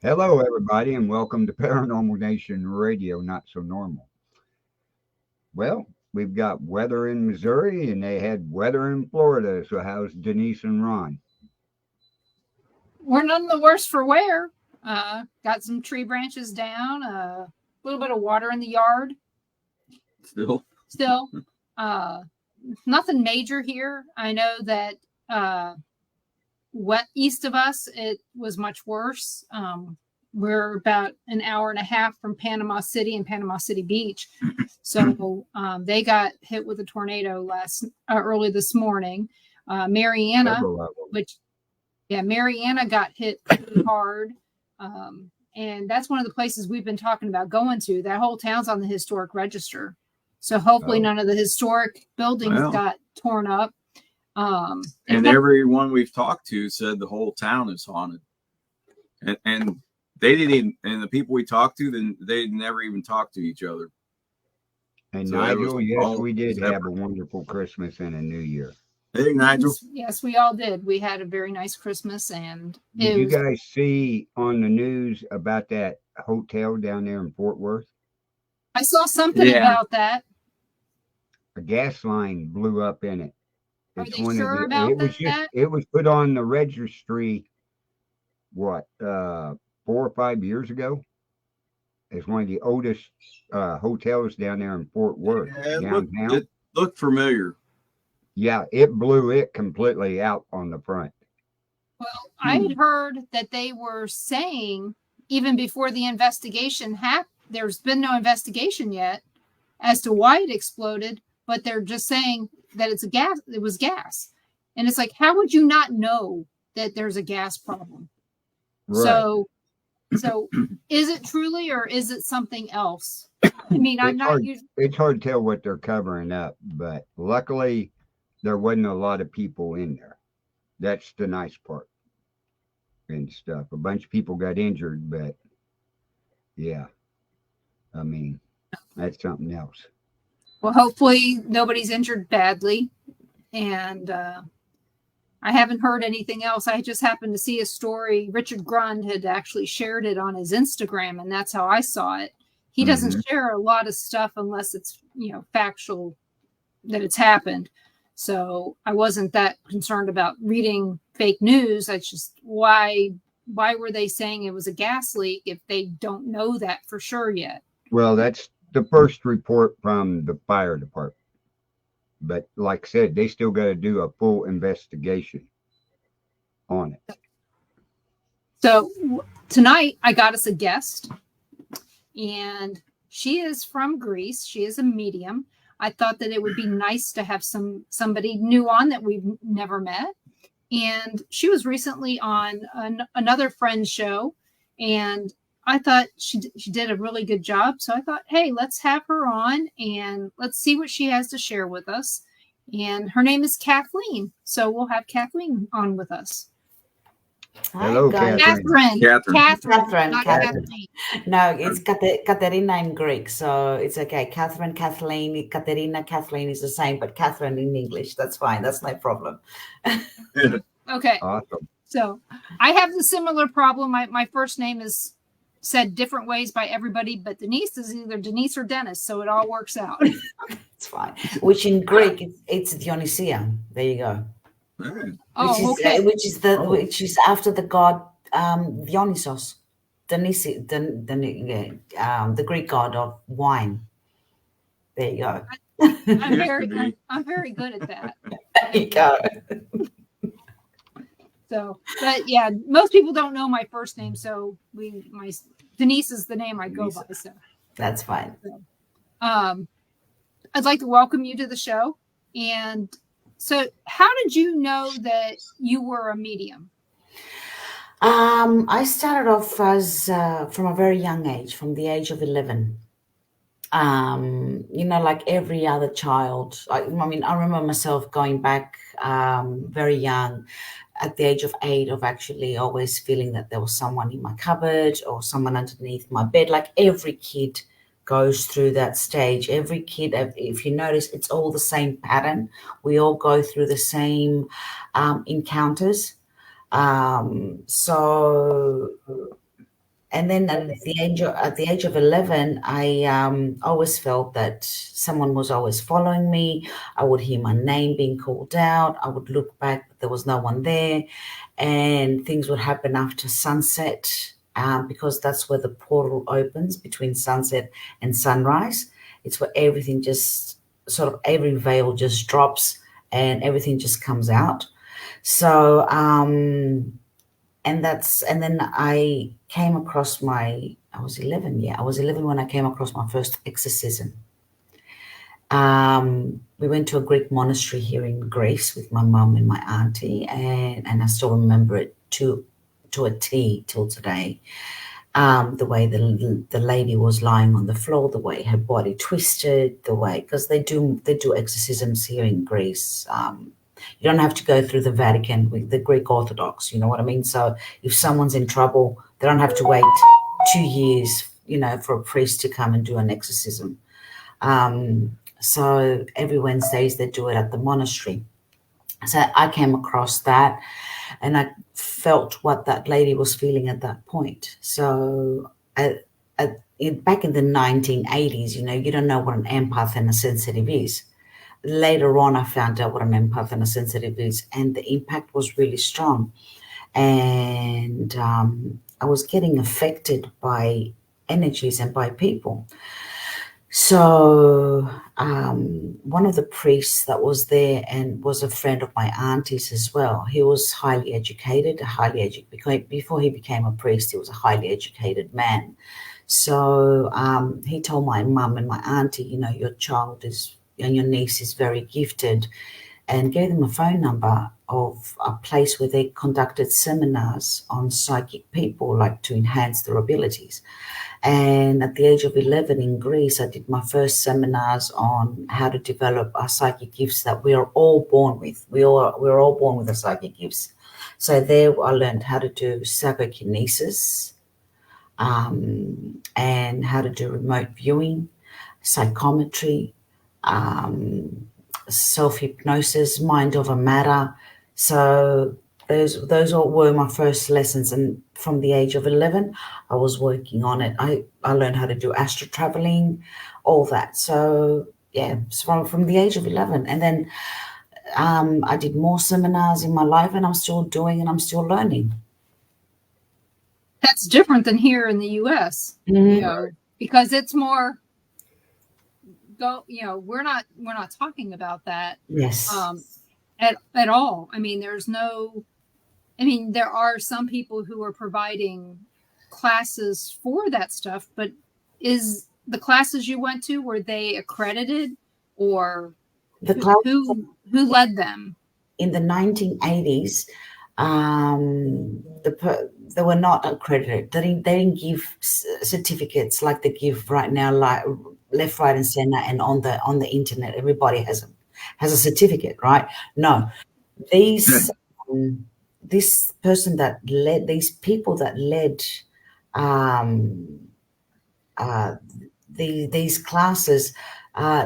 Hello, everybody, and welcome to Paranormal Nation Radio, Not So Normal. Well, we've got weather in Missouri, and they had weather in Florida. So, how's Denise and Ron? We're none the worse for wear. Got some tree branches down, a little bit of water in the yard. Still, nothing major here. I know that east of us, it was much worse. We're about an hour and a half from Panama City and Panama City Beach. So they got hit with a tornado early this morning. Mariana got hit pretty hard. And that's one of the places we've been talking about going to. That whole town's on the historic register. So hopefully none of the historic buildings got torn up. And everyone we've talked to said the whole town is haunted. And they didn't even, and the people we talked to, then they never even talked to each other. And so Nigel, yes, we did have a wonderful Christmas and a New Year. Hey, Nigel. Yes, we all did. We had a very nice Christmas. And did you guys see on the news about that hotel down there in Fort Worth? I saw something about that. A gas line blew up in it. Are they sure about that? It was put on the registry, 4 or 5 years ago? It's one of the oldest hotels down there in Fort Worth, downtown. It looked familiar. Yeah, it blew it completely out on the front. Well, I had heard that they were saying, even before the investigation happened, there's been no investigation yet as to why it exploded, but they're just saying that it was gas. And it's like, how would you not know that there's a gas problem? Right. So is it truly, or is it something else? I mean, it's hard to tell what they're covering up, but luckily there wasn't a lot of people in there. That's the nice part and stuff. A bunch of people got injured, but yeah, I mean, that's something else. Well, hopefully nobody's injured badly. And I haven't heard anything else. I just happened to see a story. Richard Grund had actually shared it on his Instagram, and that's how I saw it. He doesn't share a lot of stuff unless it's, factual that it's happened. So I wasn't that concerned about reading fake news. I just, why were they saying it was a gas leak if they don't know that for sure yet? Well, that's the first report from the fire department. But like I said, they still got to do a full investigation on it. So tonight I got us a guest, and she is from Greece. She is a medium. I thought that it would be nice to have somebody new on that we've never met. And she was recently on another friend's show, and I thought she did a really good job. So I thought, hey, let's have her on and let's see what she has to share with us. And her name is Kathleen. So we'll have Kathleen on with us. Hello, Catherine. No, it's Katerina in Greek, so it's okay. Catherine, Kathleen, Katerina, Kathleen is the same, but Catherine in English. That's fine. That's no problem. Okay. Awesome. So I have the similar problem. My first name is said different ways by everybody, but Denise is either Denise or Dennis, so it all works out. It's fine. Which in Greek, it's Dionysia. There you go. Okay. Which is after the god Dionysos, the Greek god of wine. There you go. I'm very good at that. There you go. So, but yeah, most people don't know my first name, so Denise is the name I go by. So that's fine. So, I'd like to welcome you to the show. And so, how did you know that you were a medium? I started off as from a very young age, from the age of 11. Like every other child. I remember myself going back very young, at the age of 8, of actually always feeling that there was someone in my cupboard or someone underneath my bed. Like every kid goes through that stage. Every kid, if you notice, it's all the same pattern. We all go through the same encounters. So And then at the age of 11, I always felt that someone was always following me. I would hear my name being called out. I would look back, but there was no one there, and things would happen after sunset, because that's where the portal opens between sunset and sunrise. It's where everything just sort of, every veil just drops and everything just comes out. So and then I came across I was 11. Yeah, I was 11 when I came across my first exorcism. We went to a Greek monastery here in Greece with my mum and my auntie, and I still remember it to a T till today. The way the lady was lying on the floor, the way her body twisted, the way, because they do exorcisms here in Greece. You don't have to go through the Vatican with the Greek Orthodox, you know what I mean? So if someone's in trouble, they don't have to wait 2 years, for a priest to come and do an exorcism. So every Wednesdays they do it at the monastery. So I came across that, and I felt what that lady was feeling at that point. So back in the 1980s, you don't know what an empath and a sensitive is. Later on, I found out what an empath and a sensitive is, and the impact was really strong. And I was getting affected by energies and by people. So one of the priests that was there and was a friend of my auntie's as well, he was highly educated, before he became a priest, he was a highly educated man. So he told my mum and my auntie, your child and your niece is very gifted, and gave them a phone number of a place where they conducted seminars on psychic people, like to enhance their abilities. And at the age of 11 in Greece, I did my first seminars on how to develop our psychic gifts that we are all born with. We're all born with the psychic gifts. So there I learned how to do psychokinesis, and how to do remote viewing, psychometry, self-hypnosis, mind over matter. So those all were my first lessons, and from the age of 11 I was working on it. I learned how to do astral traveling, all that. So yeah, from the age of 11, and then I did more seminars in my life, and I'm still doing, and I'm still learning. That's different than here in the US, because it's more we're not talking about that. Yes. At all. I mean, there are some people who are providing classes for that stuff, but is the classes you went to, were they accredited, or who led them? In the 1980s, they were not accredited. They didn't give certificates like they give right now, like left, right, and center, and on the internet. Everybody has a certificate, right? No, this person that led these people that led these classes,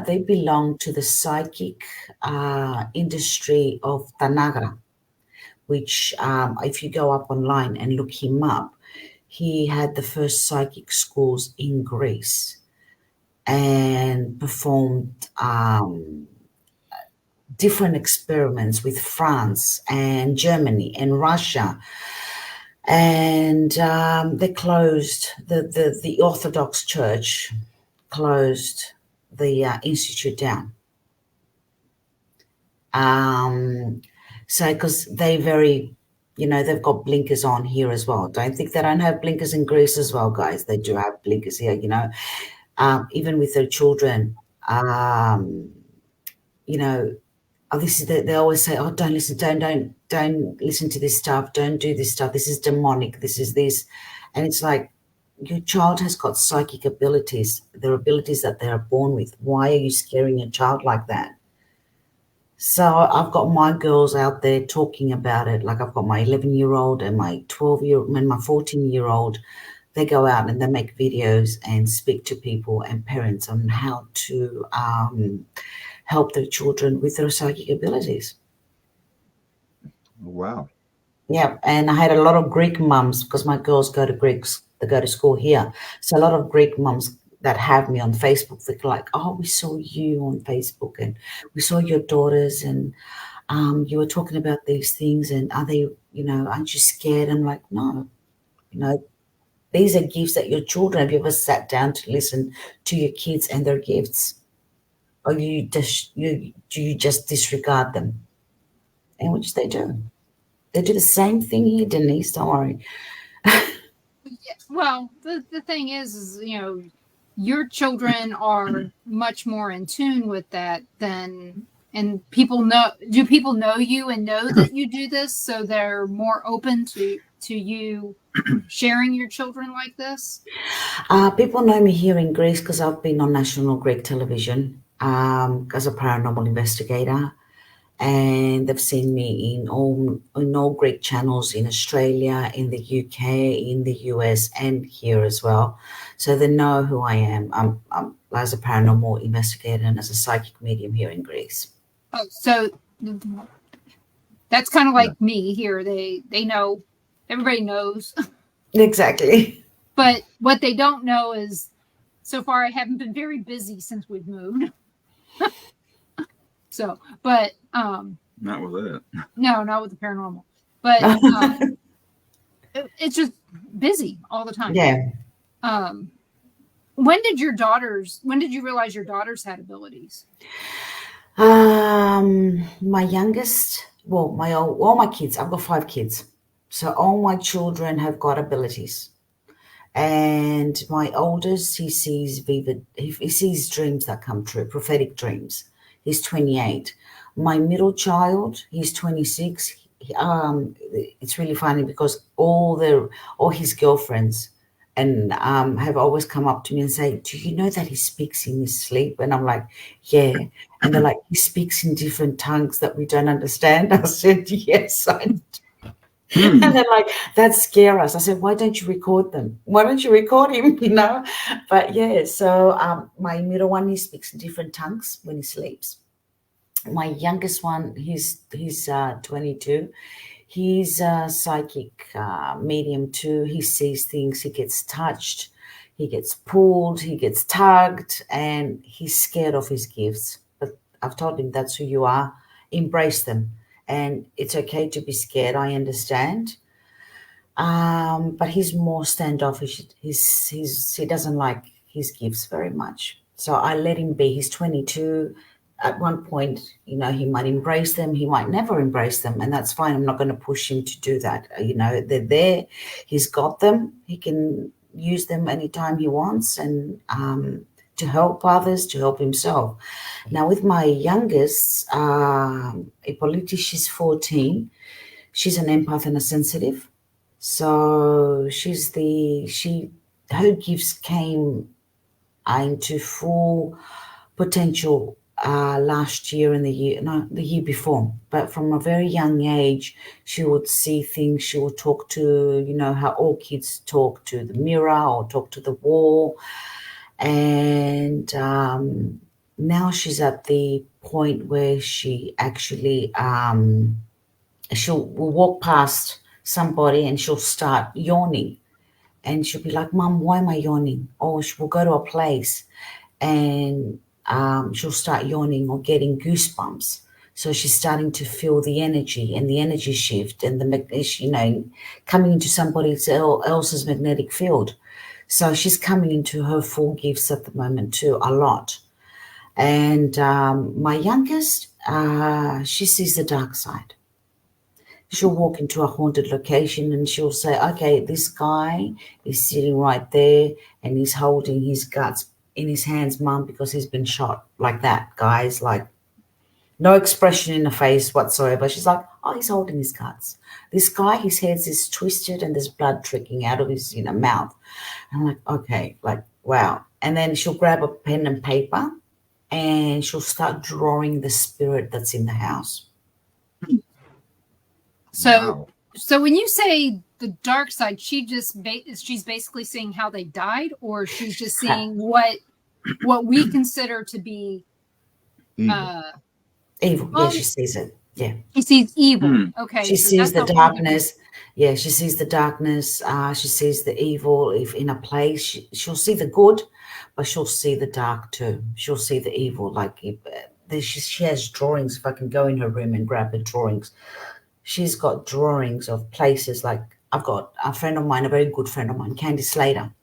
they belong to the psychic industry of Tanagra, which if you go up online and look him up, he had the first psychic schools in Greece and performed different experiments with France and Germany and Russia. And they closed, the Orthodox Church closed the institute down. So because they've got blinkers on here as well. Don't think they don't have blinkers in Greece as well, guys. They do have blinkers here, even with their children. They always say, "Oh, don't listen, don't listen to this stuff. Don't do this stuff. This is demonic. This is this," and it's like, your child has got psychic abilities. They're abilities that they are born with. Why are you scaring your child like that? So I've got my girls out there talking about it. Like I've got my 11-year-old and my 12-year-old and my 14-year-old. They go out and they make videos and speak to people and parents on how to help their children with their psychic abilities. Wow. Yeah, and I had a lot of Greek mums because my girls go to Greek that go to school here. So a lot of Greek moms that have me on Facebook, they're like, oh, we saw you on Facebook and we saw your daughters and you were talking about these things and are they, aren't you scared? I'm like, no, these are gifts that your children, have you ever sat down to listen to your kids and their gifts? Or do you just disregard them? And which they do. They do the same thing here, Denise, don't worry. Well, the thing is, your children are much more in tune with that than, and do people know you and know that you do this, so they're more open to you sharing your children like this? People know me here in Greece because I've been on national Greek television as a paranormal investigator. And they've seen me in all Greek channels in Australia, in the UK, in the US, and here as well. So they know who I am. I'm as a paranormal investigator and as a psychic medium here in Greece. Oh, so that's kind of like me here. They know, everybody knows. Exactly. But what they don't know is, so far I haven't been very busy since we've moved. So, but not with it. No, not with the paranormal. But it's just busy all the time. Yeah. When did you realize your daughters had abilities? My youngest, all my kids, I've got 5 kids. So all my children have got abilities. And my oldest, he sees dreams that come true, prophetic dreams. He's 28. My middle child, he's 26. It's really funny because all his girlfriends and have always come up to me and say, do you know that he speaks in his sleep? And I'm like, yeah. And they're like, he speaks in different tongues that we don't understand. I said, yes, I do. And they're like, that scares us. I said, why don't you record them? Why don't you record him? But yeah, so my middle one, he speaks in different tongues when he sleeps. My youngest one, he's 22. He's a psychic medium too. He sees things. He gets touched. He gets pulled. He gets tugged, and he's scared of his gifts. But I've told him that's who you are. Embrace them. And it's okay to be scared, I understand. But he's more standoffish. He doesn't like his gifts very much. So I let him be. He's 22. At one point, he might embrace them. He might never embrace them. And that's fine. I'm not going to push him to do that. They're there. He's got them. He can use them anytime he wants and to help others, to help himself. Now, with my youngest, Hippolyte, she's 14. She's an empath and a sensitive. So her gifts came into full potential last year and the year before. But from a very young age, she would see things. She would talk to, how all kids talk to the mirror or talk to the wall. And now she's at the point where she actually will walk past somebody and she'll start yawning, and she'll be like, Mom, why am I yawning? Or she will go to a place and she'll start yawning or getting goosebumps. So she's starting to feel the energy and the energy shift and the coming into somebody else's magnetic field. So she's coming into her full gifts at the moment too, a lot. And my youngest, she sees the dark side. She'll walk into a haunted location and she'll say, okay, this guy is sitting right there and he's holding his guts in his hands, Mum, because he's been shot. Like that, guys, like no expression in the face whatsoever. She's like, oh, he's holding his guts. This guy, his head is twisted and there's blood trickling out of his mouth. And I'm like, okay, like, wow. And then she'll grab a pen and paper and she'll start drawing the spirit that's in the house. So when you say the dark side, she's basically seeing how they died, or she's just seeing what we consider to be evil. Yeah, she sees it. Yeah, she sees evil. Okay, she sees the darkness. Yeah, she sees the darkness. She sees the evil. If in a place, she'll see the good, but she'll see the dark too. She'll see the evil. Like if, she has drawings. If I can go in her room and grab her drawings, she's got drawings of places. Like I've got a friend of mine, a very good friend of mine, Candy Slater.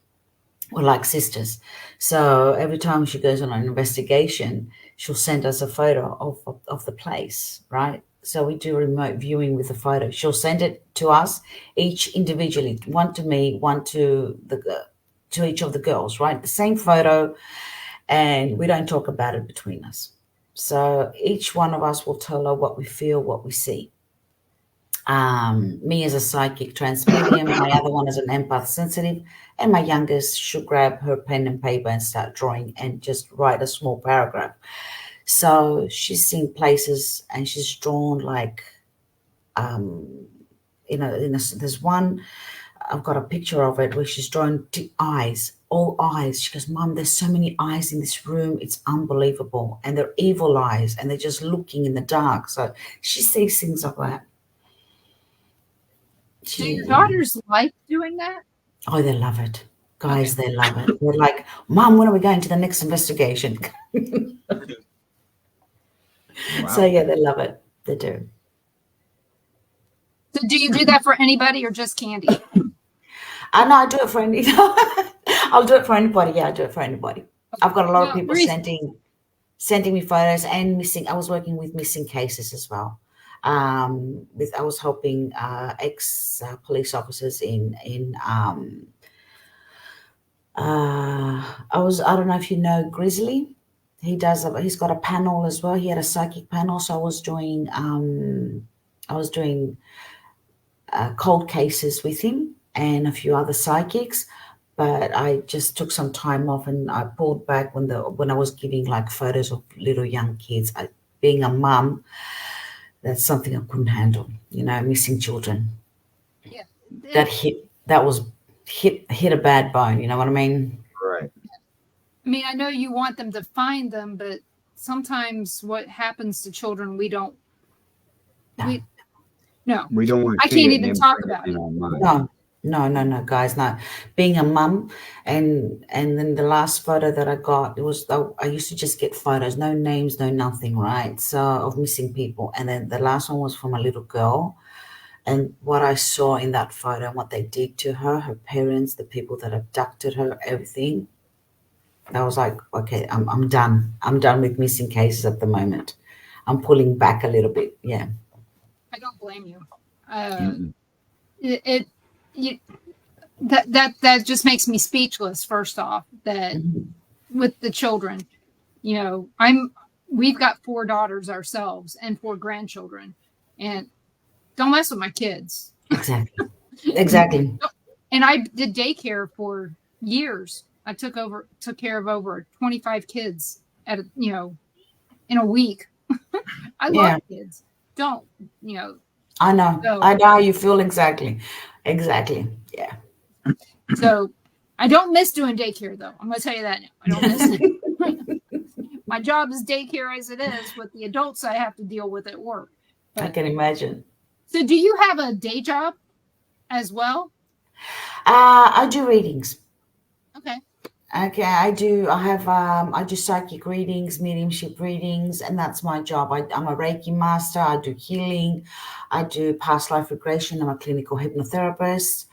We're like sisters. So every time she goes on an investigation, she'll send us a photo of the place, right? So we do remote viewing with the photo. She'll send it to us each individually, one to me, one to each of the girls, right? The same photo, and we don't talk about it between us. So each one of us will tell her what we feel, what we see. Me as a psychic transmedium, my other one is an empath sensitive, and my youngest should grab her pen and paper and start drawing and just write a small paragraph. So she's seen places and she's drawn like, there's one, I've got a picture of it where she's drawn eyes, all eyes. She goes, Mum, there's so many eyes in this room. It's unbelievable. And they're evil eyes and they're just looking in the dark. So she sees things like that. Do your daughters like doing that? Oh, they love it. Guys, they love it. They're like, Mom, when are we going to the next investigation? Wow. So, yeah, they love it. They do. So do you do that for anybody or just Candy? No, I do it for any. I'll do it for anybody. Yeah, I do it for anybody. I've got a lot of people sending me photos and missing. I was working with missing cases as well. I was helping ex police officers I don't know if you know Grizzly. He's got a panel as well. He had a psychic panel. So I was doing cold cases with him and a few other psychics, but I just took some time off and I pulled back when I was giving like photos of little young kids. Being a mum, that's something I couldn't handle, missing children. Yeah. That hit a bad bone, you know what I mean? Right. I mean, I know you want them to find them, but sometimes what happens to children, we don't want to I can't even talk about it. No, guys, no. Being a mum, and then the last photo that I got, I used to just get photos, no names, no nothing, right? So of missing people, and then the last one was from a little girl, and what I saw in that photo and what they did to her, her parents, the people that abducted her, everything. I was like, okay, I'm done. I'm done with missing cases at the moment. I'm pulling back a little bit. Yeah. I don't blame you. That just makes me speechless. First off, that with the children, we've got 4 daughters ourselves and 4 grandchildren, and don't mess with my kids. Exactly. And I did daycare for years. I took care of over 25 kids in a week. I love kids. Don't. I know. So, I know how you feel exactly. Yeah. So I don't miss doing daycare, though. I'm going to tell you that now. I don't miss it. My job is daycare as it is with the adults I have to deal with at work. But, I can imagine. So do you have a day job as well? I do readings. Okay. I do psychic readings, mediumship readings, and that's my job. I'm a Reiki master. I do healing. I do past life regression. I'm a clinical hypnotherapist.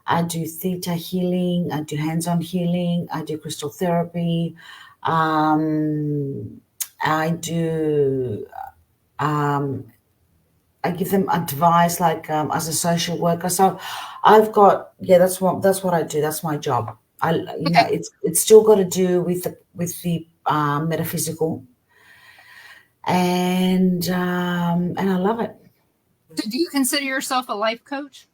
I do theta healing. I do hands-on healing. I do crystal therapy. I do. I give them advice, like as a social worker. So I've got that's what I do. That's my job. It's still got to do with the metaphysical, and I love it. So do you consider yourself a life coach?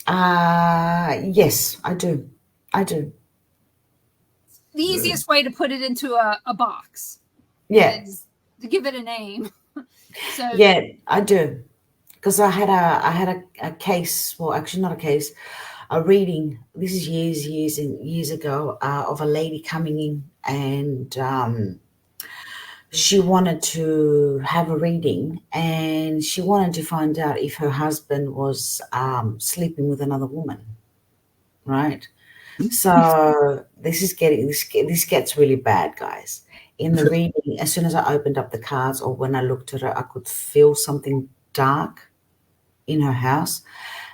Yes, I do. The easiest way to put it into a box. Yeah. Is to give it a name. So yeah, I do. Because I had a case, well, actually not a case, a reading. This is years ago, of a lady coming in, and she wanted to have a reading, and she wanted to find out if her husband was sleeping with another woman, right? So this gets really bad, guys. In the reading, as soon as I opened up the cards or when I looked at her, I could feel something dark in her house.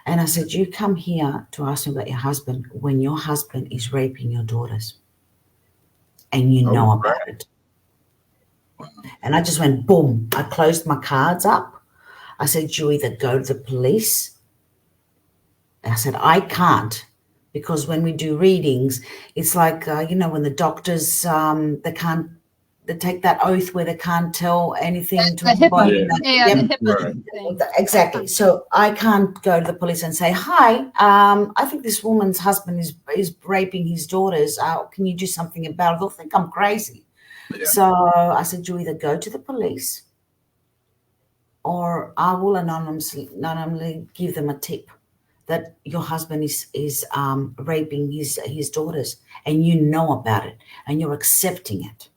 And I said, you come here to ask me about your husband when your husband is raping your daughters and you know about it. And I just went, boom. I closed my cards up. I said, you either go to the police. I said, I can't, because when we do readings, it's like, when the doctors, they take that oath where they can't tell anything to The anybody. HIPAA. Yeah. Yeah, the HIPAA thing. Exactly. So I can't go to the police and say, hi, I think this woman's husband is raping his daughters. Can you do something about it? They'll think I'm crazy. Yeah. So I said, you either go to the police or I will anonymously give them a tip that your husband is raping his daughters, and you know about it and you're accepting it.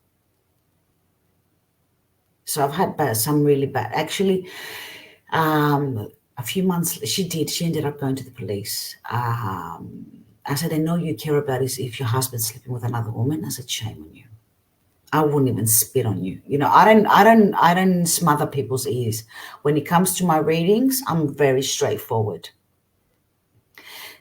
So I've had some really bad, actually. A few months, she ended up going to the police. I said, I know you care about is if your husband's sleeping with another woman. I said, shame on you. I wouldn't even spit on you. I don't smother people's ears. When it comes to my readings, I'm very straightforward.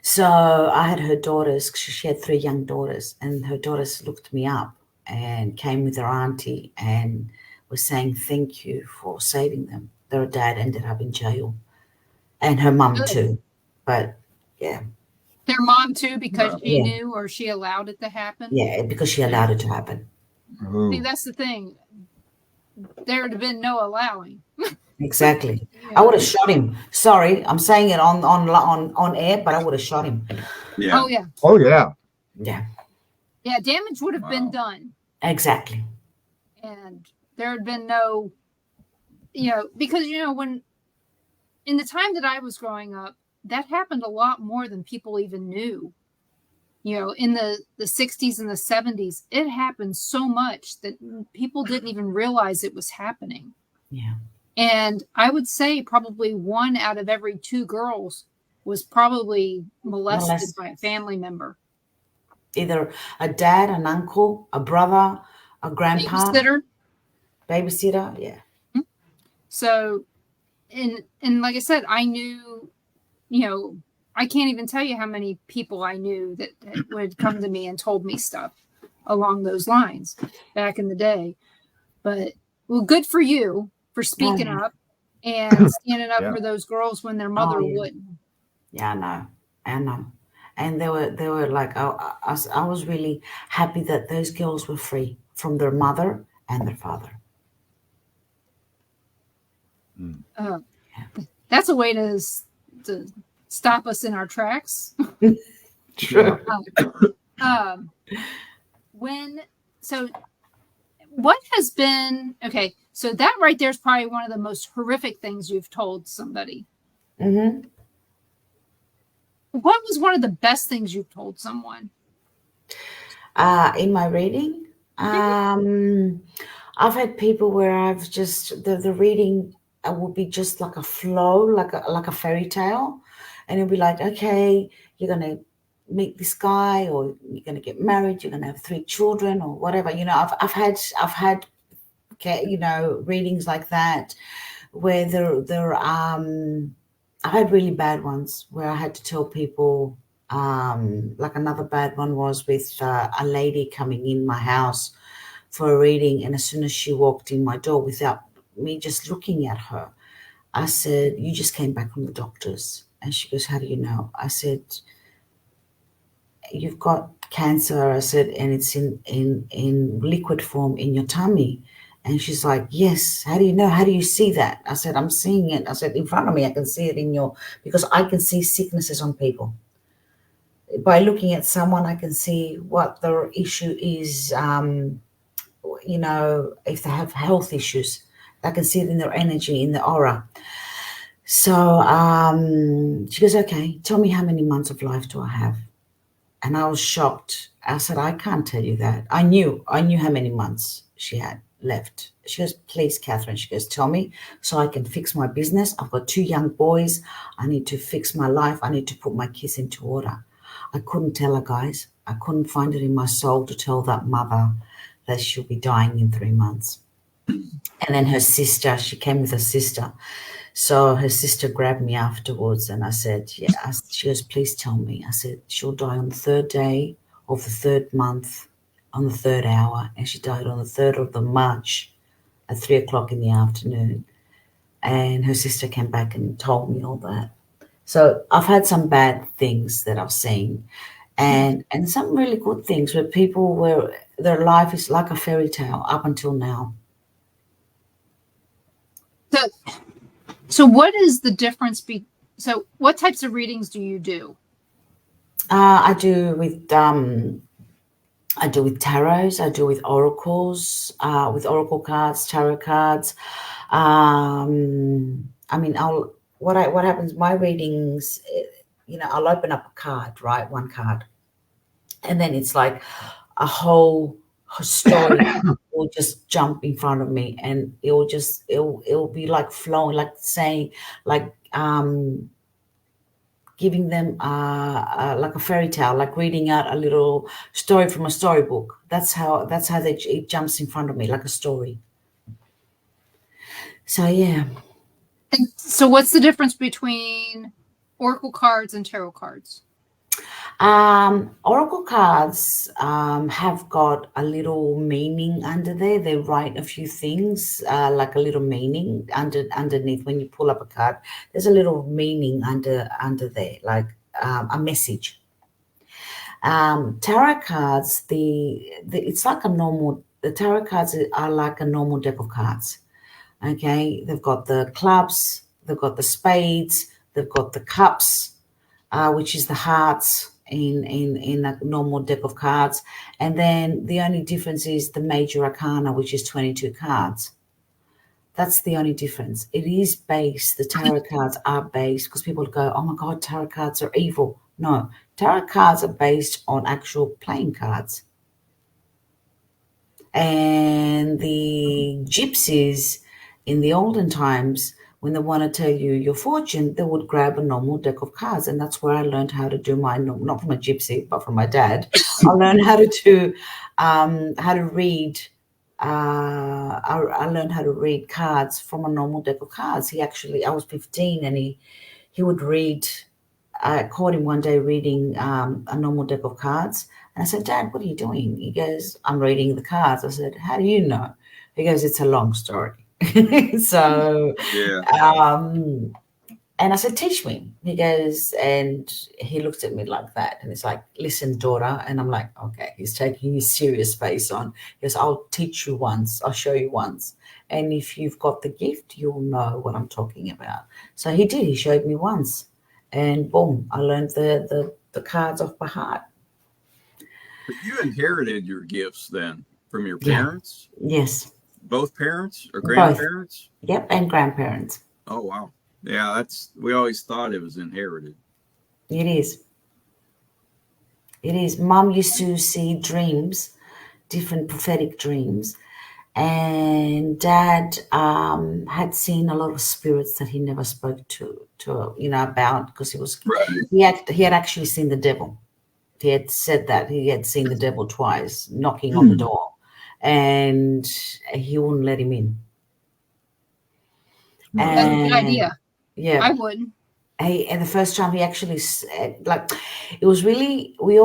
So I had her daughters, she had 3 young daughters, and her daughters looked me up and came with their auntie and was saying thank you for saving them. Their dad ended up in jail, and her mum too. But yeah. Their mom too, because she Yeah. knew or she allowed it to happen. Yeah, because she allowed it to happen. See, that's the thing. There would have been no allowing. Exactly. Yeah. I would have shot him. Sorry, I'm saying it on air, but I would have shot him. Yeah. Oh yeah. Oh yeah. Yeah, Yeah, damage would have been done. exactly. And there had been no, because when in the time that I was growing up, that happened a lot more than people even knew. In the 60s and the 70s, it happened so much that people didn't even realize it was happening. Yeah. And I would say probably 1 out of every 2 girls was probably molested by a family member. Either a dad, an uncle, a brother, a grandpa, babysitter. Yeah. So, and like I said, I knew, I can't even tell you how many people I knew that would come to me and told me stuff along those lines back in the day. But, well, good for you for speaking up and standing up for those girls when their mother wouldn't. Yeah, I know. And they were like, I was really happy that those girls were free from their mother and their father. That's a way to stop us in our tracks. True. What has been, okay, so that right there is probably one of the most horrific things you've told somebody. Mm-hmm. What was one of the best things you've told someone? In my reading, I've had people where I've just the reading will be just like a flow, like a fairy tale, and it'll be like, okay, you're gonna meet this guy, or you're gonna get married, you're gonna have 3 children, or whatever. I've had readings like that where I've had really bad ones where I had to tell people. Like another bad one was with a lady coming in my house for a reading, and as soon as she walked in my door without me just looking at her, I said, you just came back from the doctors. And she goes, how do you know? I said, you've got cancer. I said, and it's in liquid form in your tummy. And she's like, yes, how do you know? How do you see that? I said, I'm seeing it. I said, in front of me, I can see it because I can see sicknesses on people. By looking at someone, I can see what their issue is, if they have health issues. I can see it in their energy, in the aura. So she goes, okay, tell me how many months of life do I have? And I was shocked. I said, I can't tell you that. I knew how many months she had left. She goes, please, Catherine. She goes, tell me so I can fix my business. I've got 2 young boys. I need to fix my life. I need to put my kids into order. I couldn't tell her, guys. I couldn't find it in my soul to tell that mother that she'll be dying in 3 months. And then her sister, she came with her sister. So her sister grabbed me afterwards and I said, yeah, she goes, please tell me. I said, she'll die on the 3rd day of the 3rd month on the 3rd hour. And she died on the 3rd of the March at 3 o'clock in the afternoon. And her sister came back and told me all that. So I've had some bad things that I've seen and some really good things where people where their life is like a fairy tale up until now. So what is the difference? So what types of readings do you do? I do with tarots. I do with oracles, with oracle cards, tarot cards. I mean, what happens? My readings, I'll open up a card, right? One card, and then it's like a whole story will just jump in front of me, and it'll be like flowing, like saying, like giving them like a fairy tale, like reading out a little story from a storybook. That's how it jumps in front of me like a story. So yeah. And so what's the difference between oracle cards and tarot cards? Oracle cards have got a little meaning under there. They write a few things, like a little meaning underneath. When you pull up a card, there's a little meaning under there, like a message. Tarot cards, it's like a normal. The tarot cards are like a normal deck of cards. Okay, they've got the clubs, they've got the spades, they've got the cups, which is the hearts in a normal deck of cards. And then the only difference is the major arcana, which is 22 cards. That's the only difference. It is based, the tarot cards are based, because people go, oh my God, tarot cards are evil. No, tarot cards are based on actual playing cards. And the gypsies in the olden times, when they want to tell you your fortune, they would grab a normal deck of cards. And that's where I learned how to do not from a gypsy, but from my dad. I learned how to read. I learned how to read cards from a normal deck of cards. I was 15 and he would read. I caught him one day reading a normal deck of cards. And I said, Dad, what are you doing? He goes, I'm reading the cards. I said, how do you know? He goes, it's a long story. So, Yeah. And I said, teach me. He goes, and he looks at me like that. And it's like, listen, daughter. And I'm like, okay, he's taking his serious face on. He goes, I'll teach you once. I'll show you once. And if you've got the gift, you'll know what I'm talking about. So he did. He showed me once. And boom, I learned the cards off by heart. But you inherited your gifts then from your parents? Yeah. Yes. Both parents or grandparents? Both. Yep, and grandparents. Oh, wow. Yeah, we always thought it was inherited. It is. It is. Mum used to see dreams, different prophetic dreams. And Dad had seen a lot of spirits that he never spoke to about, because he had actually seen the devil. He had said that he had seen the devil twice knocking on the door, and he wouldn't let him in. That's a good idea. Yeah, I wouldn't. And the first time he actually said, like, it was really, we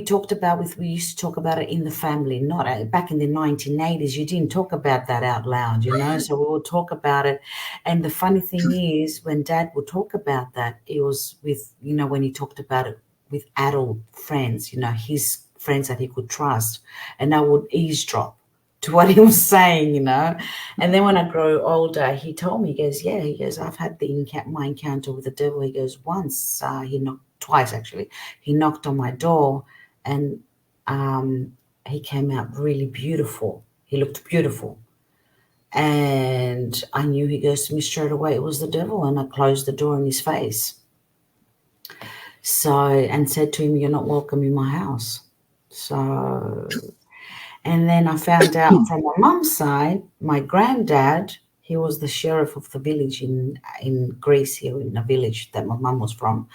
talked about we used to talk about it in the family, not back in the 1980s. You didn't talk about that out loud, so we would talk about it. And the funny thing is, when Dad would talk about that, it was with, when he talked about it with adult friends, his friends that he could trust, and I would eavesdrop to what he was saying, And then when I grew older, he told me, he goes, I've had my encounter with the devil. He goes, once, twice actually, he knocked on my door, and he came out really beautiful. He looked beautiful. And I knew, he goes to me straight away, it was the devil. And I closed the door in his face. So, and said to him, you're not welcome in my house. So, And then I found out from my mum's side, my granddad, he was the sheriff of the village in Greece, here in a village that my mum was from.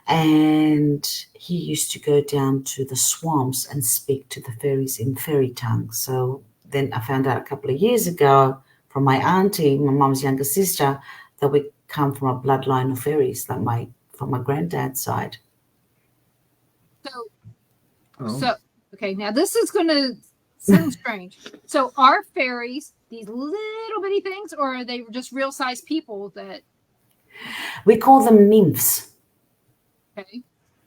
And he used to go down to the swamps and speak to the fairies in fairy tongue. So then I found out a couple of years ago from my auntie, my mum's younger sister, that we come from a bloodline of fairies, like from my granddad's side. So, Oh. so okay, now this is going to sound strange. So are fairies these little bitty things, or are they just real size people that? We call them nymphs. Okay.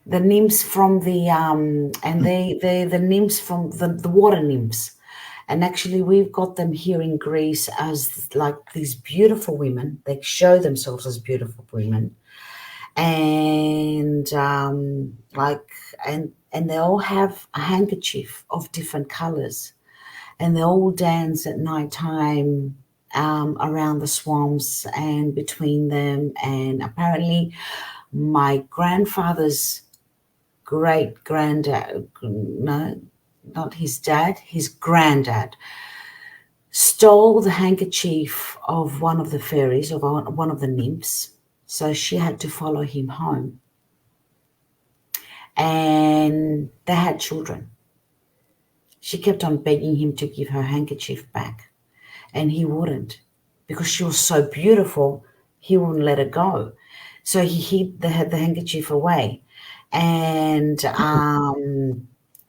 The nymphs from the and they the nymphs from the water nymphs. And actually we've got them here in Greece as like these beautiful women. They show themselves as beautiful women. And and they all have a handkerchief of different colors, and they all dance at night time around the swamps and between them. And apparently my grandfather's great granddad, no, not his dad, his granddad, stole the handkerchief of one of the fairies, of one of the nymphs. So she had to follow him home. And they had children. She kept on begging him to give her handkerchief back. And he wouldn't. Because she was so beautiful, he wouldn't let her go. So he hid the handkerchief away. And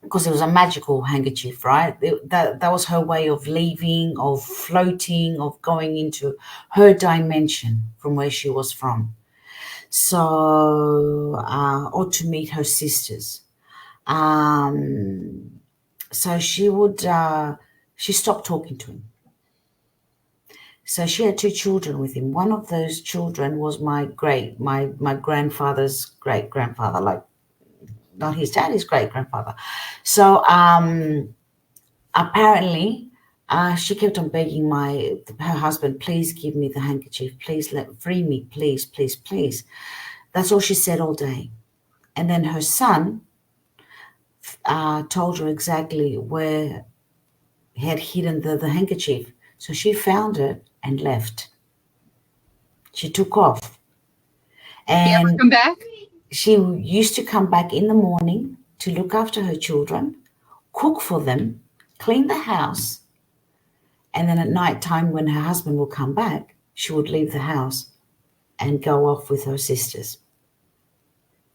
because it was a magical handkerchief, right? That was her way of leaving, of floating, of going into her dimension from where she was from. So, or to meet her sisters. So she stopped talking to him. So she had 2 children with him. One of those children was my grandfather's great grandfather, like not his dad, his great grandfather. So apparently she kept on begging her husband, please give me the handkerchief, please free me, please, please, please. That's all she said all day. And then her son told her exactly where he had hidden the handkerchief. So she found it and left. She took off. And ever come back? she used to come back in the morning to look after her children, cook for them, clean the house. And then at night time, when her husband would come back, she would leave the house and go off with her sisters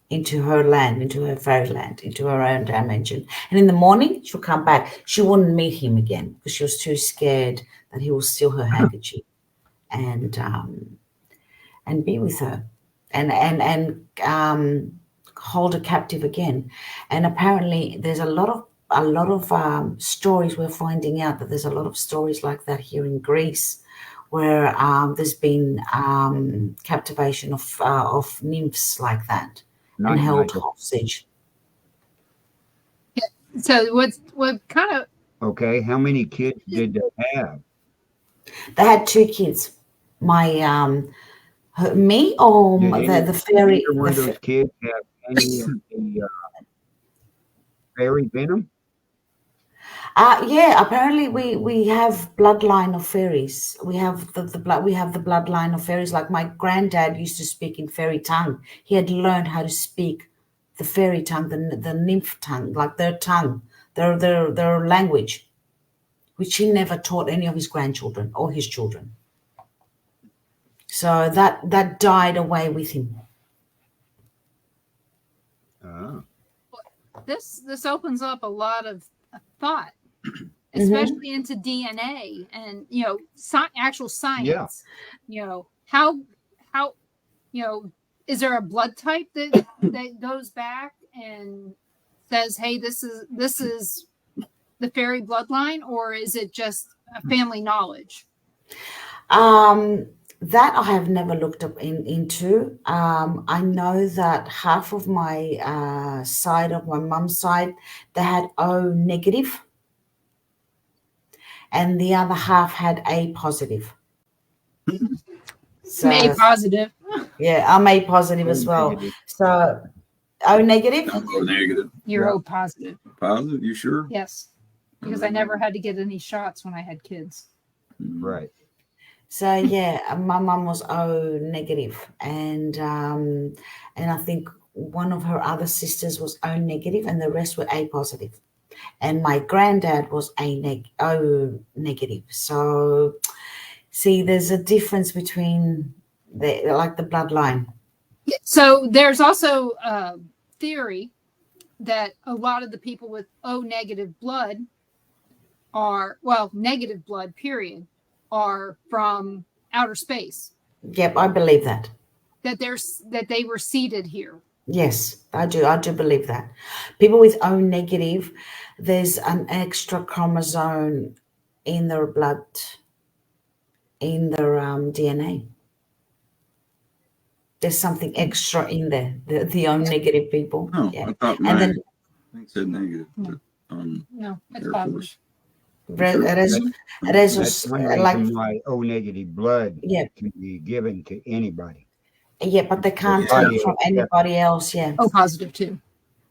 into her land, into her fairyland, into her own dimension. And in the morning, she'll come back. She wouldn't meet him again because she was too scared that he will steal her handkerchief and be with her and hold her captive again. And apparently, there's a lot of stories. We're finding out that there's a lot of stories like that here in Greece, where there's been captivation of nymphs like that. And held hostage. So what kind of? Okay, how many kids did they have? They had 2 kids. Me or the fairy. Did one of those kids have any of the fairy venom? Yeah, apparently we have bloodline of fairies. We have the bloodline of fairies. Like my granddad used to speak in fairy tongue. He had learned how to speak the fairy tongue, the nymph tongue, like their tongue, their language, which he never taught any of his grandchildren or his children. So that died away with him. This opens up a lot of thought, especially into DNA and actual science. Yeah. How is there a blood type that goes back and says, hey, this is the fairy bloodline, or is it just a family knowledge? That I have never looked up into. I know that half of my side of my mum's side, they had O negative, and the other half had A positive. So, I'm A positive. Yeah, I'm A positive as well. Negative. So O negative. O negative. You're O positive. Positive? You sure? Yes. because I never had to get any shots when I had kids. Right. So yeah, my mum was O negative, and I think one of her other sisters was O negative, and the rest were A positive. And my granddad was O negative. So see, there's a difference between the bloodline. So there's also a theory that a lot of the people with O negative blood are, well, negative blood, period, are from outer space. Yep, I believe that. That they were seeded here. Yes, I do. I do believe that. People with O negative, there's an extra chromosome in their blood, in their DNA. There's something extra in there. The O negative people. Oh, yeah. I thought And then I think it said negative. No. But, No, it's Air positive. Force. That's one reason why O negative blood Yeah. can be given to anybody. Yeah, but they can't Yeah. take from anybody else. Yeah. O positive too.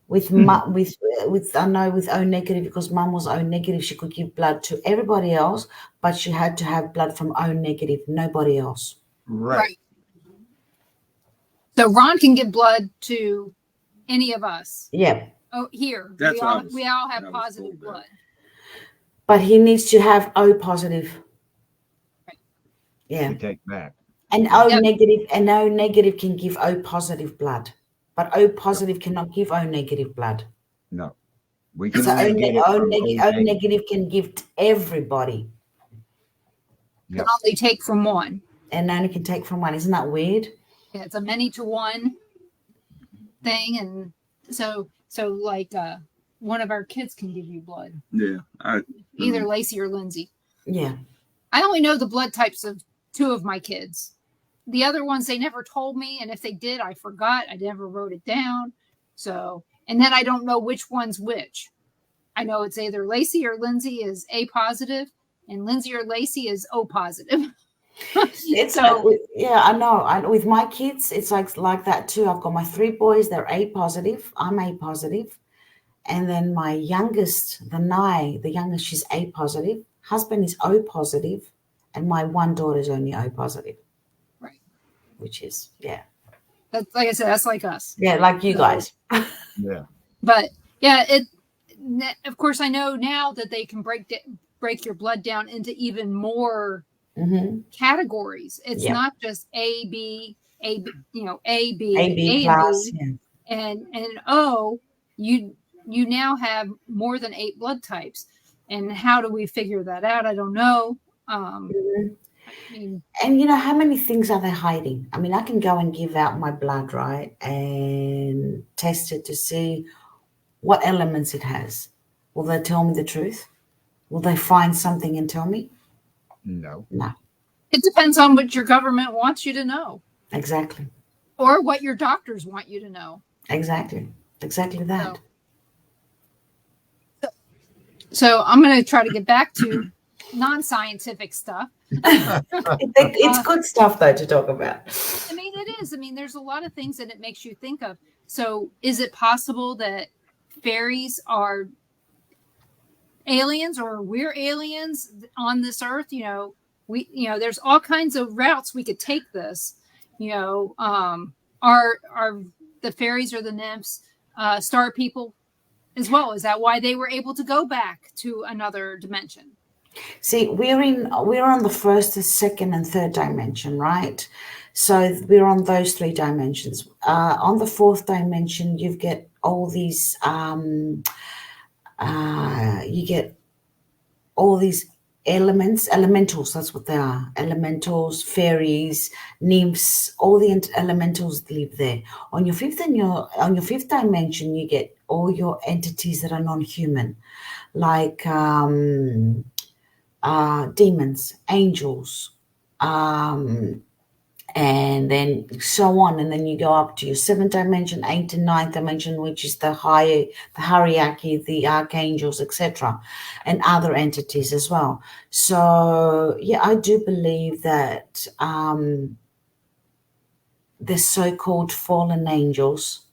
With I know with O negative, because mum was O negative, she could give blood to everybody else, but she had to have blood from O negative, nobody else. Right. So Ron can give blood to any of us. Yeah, Oh, here That's we all have I was positive told that. blood. but he needs to have O positive. Right. Yeah, To take back. and O Yep. negative, can give O positive blood, but O positive cannot give O negative blood. No. We can So only get it from O negative can give to everybody, Yep. Can only take from one. and only can take from one. Isn't that weird? Yeah, it's a many to one thing, and so like one of our kids can give you blood, Yeah. either Lacey or Lindsay. Yeah. I only know the blood types of 2 of my kids. The other ones they never told me, and if they did, I forgot. I never wrote it down. So, and then I don't know which one's which. I know it's either Lacey or Lindsay is A positive, and Lindsay or Lacey is O positive. It's So yeah, I know. With my kids, it's like that too. I've got my 3 boys; they're A positive. I'm A positive, and then my youngest, the youngest, she's A positive. Husband is O positive, and my one daughter is only O positive. Right. Which is that's, like I said, that's like us. yeah, like you So- guys. Yeah. But yeah, of course I know now that they can break your blood down into even more Mm-hmm. categories. It's Yep. not just A, B, A, you know, A, B, AB and plus. B, Yeah. and O. You now have more than 8 blood types. And how do we figure that out? I don't know. Mhm. I mean, And how many things are they hiding? I mean, I can go and give out my blood, right, and test it to see what elements it has. Will they tell me the truth? Will they find something and tell me? No. No, it depends on what your government wants you to know, exactly. or what your doctors want you to know. Exactly that. So I'm going to try to get back to non-scientific stuff. It's good stuff, though, to talk about. I mean, it is. I mean, there's a lot of things that it makes you think of. So is it possible that fairies are aliens, or we're aliens on this earth? There's all kinds of routes we could take this. Are the fairies or the nymphs star people as well? Is that why they were able to go back to another dimension? See, we're on the first, the second, and third dimension, right? So we're on those 3 dimensions. On the 4th dimension, you get all these elementals. That's what they are. Elementals, fairies, nymphs. All the elementals live there. On your 5th dimension, you get all your entities that are non-human, like demons, angels, and then so on. And then you go up to your 7th dimension, 8th and 9th dimension, which is the hierarchy, the archangels, etc., and other entities as well. So yeah, I do believe that the so-called fallen angels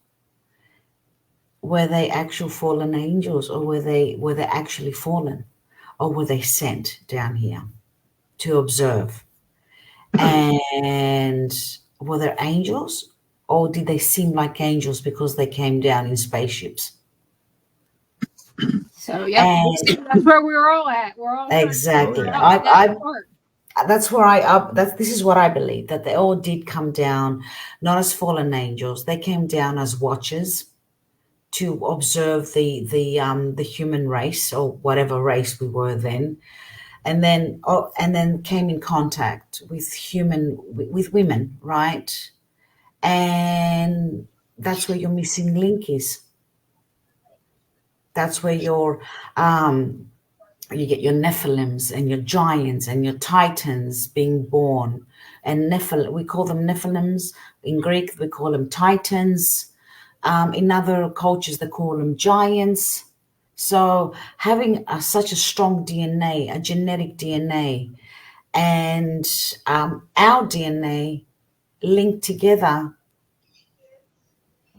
were they actual fallen angels, or were they actually fallen, or were they sent down here to observe? And were there angels, or did they seem like angels because they came down in spaceships? So yeah, And that's where we're all at. We're all trying to exactly, figure yeah. out that part. that's where this is what I believe, that they all did come down not as fallen angels. They came down as watchers to observe the human race, or whatever race we were then, and then came in contact with women, right? And that's where your missing link is. That's where you get your Nephilims and your giants and your titans being born. And we call them Nephilims. In Greek, we call them titans. In other cultures, they call them giants. So having such a strong DNA, a genetic DNA, and our DNA linked together,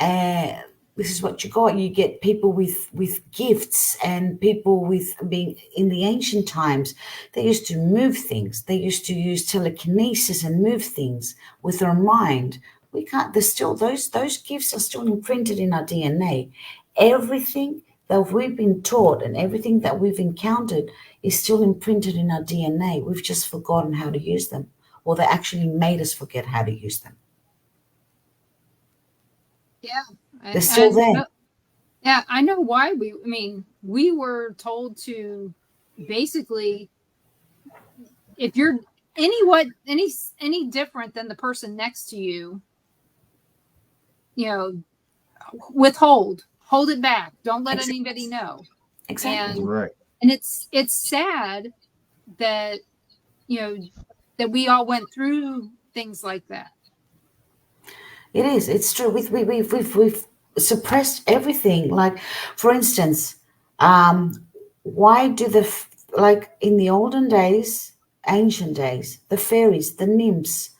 and this is what you got. You get people with gifts, and people with being in the ancient times, they used to move things. They used to use telekinesis and move things with their mind. We can't. There's still those gifts are still imprinted in our DNA. Everything that we've been taught and everything that we've encountered is still imprinted in our DNA. We've just forgotten how to use them, or they actually made us forget how to use them. Yeah. They're still there. Yeah, I know why we were told to basically, if you're any different than the person next to you, hold it back. Don't let anybody know. Exactly. Right. And it's sad that, that we all went through things like that. It is. It's true. We've suppressed everything. Like, for instance, why do like in the olden days, ancient days, the fairies, the nymphs,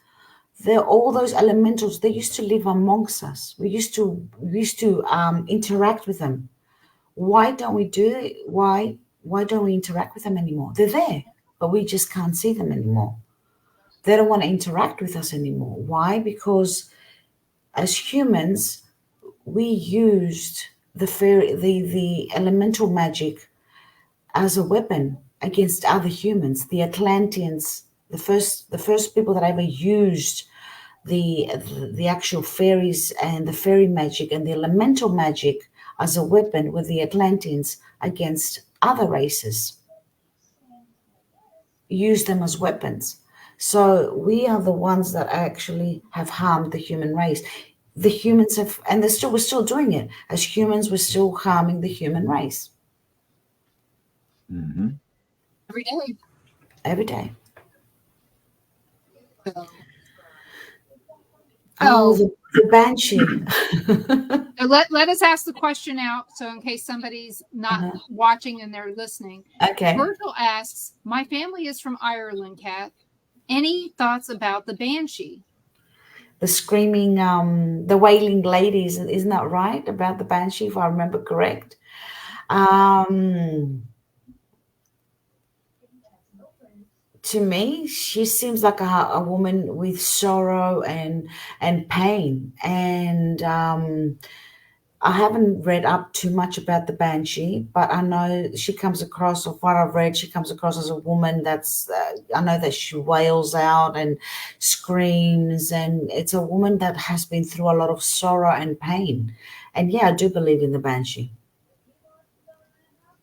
all those elementals, they used to live amongst us. We used to interact with them. Why don't we do it? Why don't we interact with them anymore? They're there, but we just can't see them anymore. They don't want to interact with us anymore. Why? Because as humans, we used the elemental magic as a weapon against other humans. The Atlanteans, the first people that ever used the actual fairies and the fairy magic and the elemental magic as a weapon were the Atlanteans against other races. Use them as weapons. So we are the ones that actually have harmed the human race. The humans have, and we're still doing it. As humans, we're still harming the human race. Mm-hmm. Every day. Every day. So, the banshee. let us ask the question out. So in case somebody's not watching and they're listening. Okay. Virgil asks, my family is from Ireland, Kat. Any thoughts about the banshee? The screaming, the wailing ladies, isn't that right? About the banshee, if I remember correct. To me, she seems like a woman with sorrow and pain. And I haven't read up too much about the banshee, but I know she comes across, of what I've read, she comes across as a woman that's, I know that she wails out and screams, and it's a woman that has been through a lot of sorrow and pain. And yeah, I do believe in the banshee.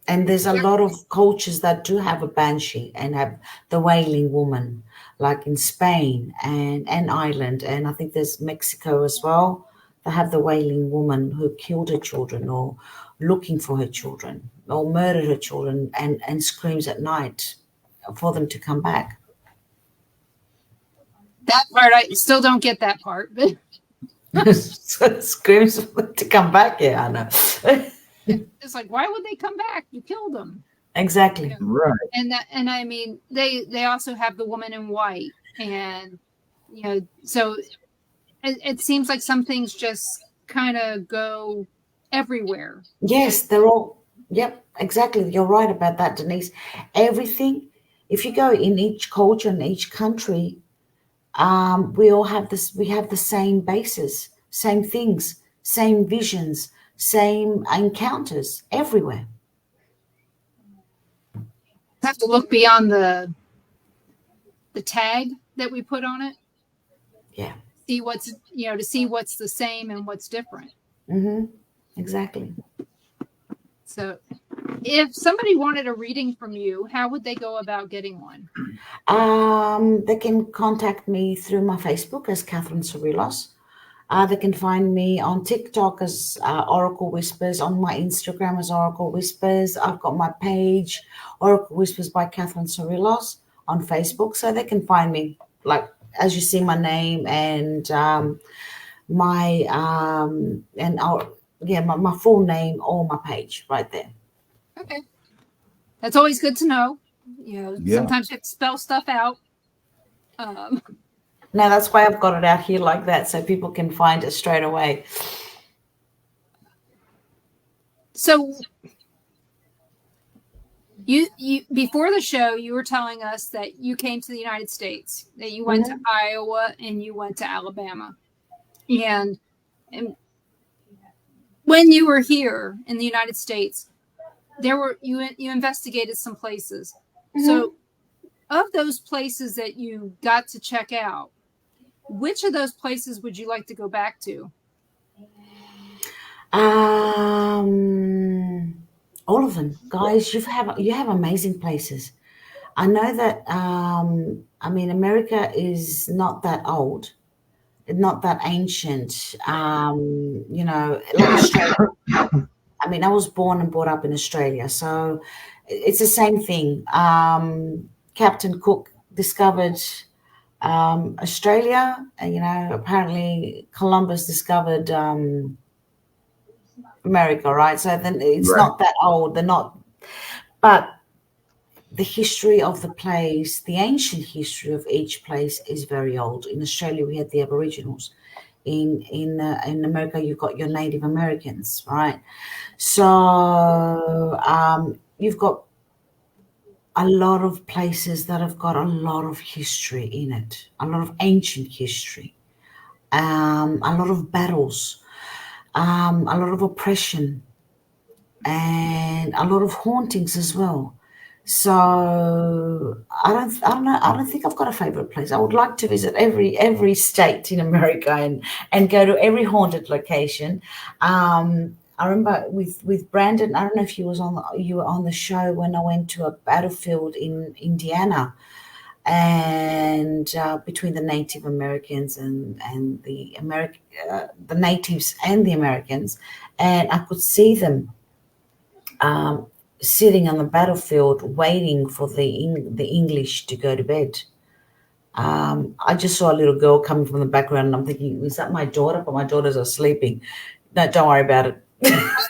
And there's a lot of cultures that do have a banshee and have the wailing woman, like in Spain and Ireland. And I think there's Mexico as well. They have the wailing woman who killed her children, or looking for her children, or murdered her children, and screams at night for them to come back. That part, I still don't get that part. But screams for them to come back. Yeah, I know. It's like, why would they come back? You killed them. Exactly. Right. And I mean, they also have the woman in white, and so it seems like some things just kind of go. everywhere. Yes, they're all. Yep, exactly. You're right about that, Denise. Everything. If you go in each culture and each country, we all have this. We have the same bases, same things, same visions, same encounters everywhere. Have to look beyond the tag that we put on it. Yeah. See what's to see what's the same and what's different. Mm-hmm. Exactly. So, if somebody wanted a reading from you, how would they go about getting one? They can contact me through my Facebook as Catherine Sorilos. They can find me on TikTok as Oracle Whispers, on my Instagram as Oracle Whispers. I've got my page, Oracle Whispers by Catherine Sorilos, on Facebook. So they can find me, like, as you see my name and my full name or my page right there. Okay. That's always good to know. Yeah. Sometimes you have to spell stuff out. Now that's why I've got it out here like that, so people can find it straight away. So you before the show, you were telling us that you came to the United States, that you went to Iowa and you went to Alabama, and when you were here in the United States, you investigated some places. So, of those places that you got to check out, which of those places would you like to go back to? All of them, guys. You have amazing places. I know that. America is not that old, not that ancient. Like Australia. I was born and brought up in Australia, so it's the same thing. Captain Cook discovered Australia, and apparently Columbus discovered America, right? So then it's not that old. They're not, but the history of the place, the ancient history of each place is very old. In Australia, we had the Aboriginals. In America, you've got your Native Americans, right? So you've got a lot of places that have got a lot of history in it, a lot of ancient history, a lot of battles, a lot of oppression, and a lot of hauntings as well. So I don't know. I don't think I've got a favorite place. I would like to visit every state in America and go to every haunted location. I remember with Brandon. I don't know if you were on the show when I went to a battlefield in Indiana, and between the Native Americans and the the natives and the Americans, and I could see them sitting on the battlefield waiting for the English to go to bed. I just saw a little girl coming from the background, and I'm thinking, is that my daughter? But my daughters are sleeping. No, don't worry about it.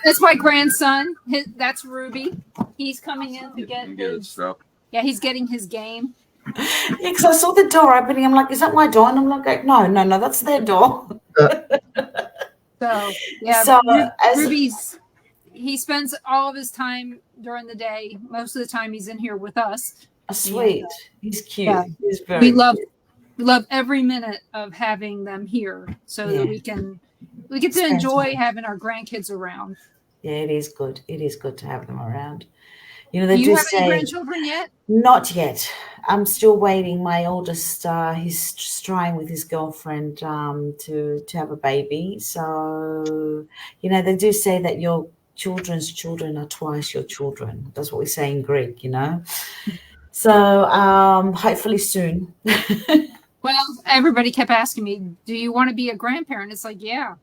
That's my grandson. That's Ruby. He's coming in to get his stuff. Yeah, he's getting his game. Yeah, because I saw the door opening. I'm like, is that my door? And I'm like, no, that's their door. So yeah, So, Ruby's he spends all of his time during the day. Most of the time, he's in here with us. Sweet. He's cute. Yeah. He's very. We love cute. every minute of having them here, so that we get to Spend enjoy time. having our grandkids around. Yeah, it is good. It is good to have them around. They Do you do have say any grandchildren yet? not yet. I'm still waiting. My oldest, he's trying with his girlfriend to have a baby. So they do say that your children's children are twice your children. That's what we say in Greek. So hopefully soon. Well, everybody kept asking me, do you want to be a grandparent? It's like, yeah.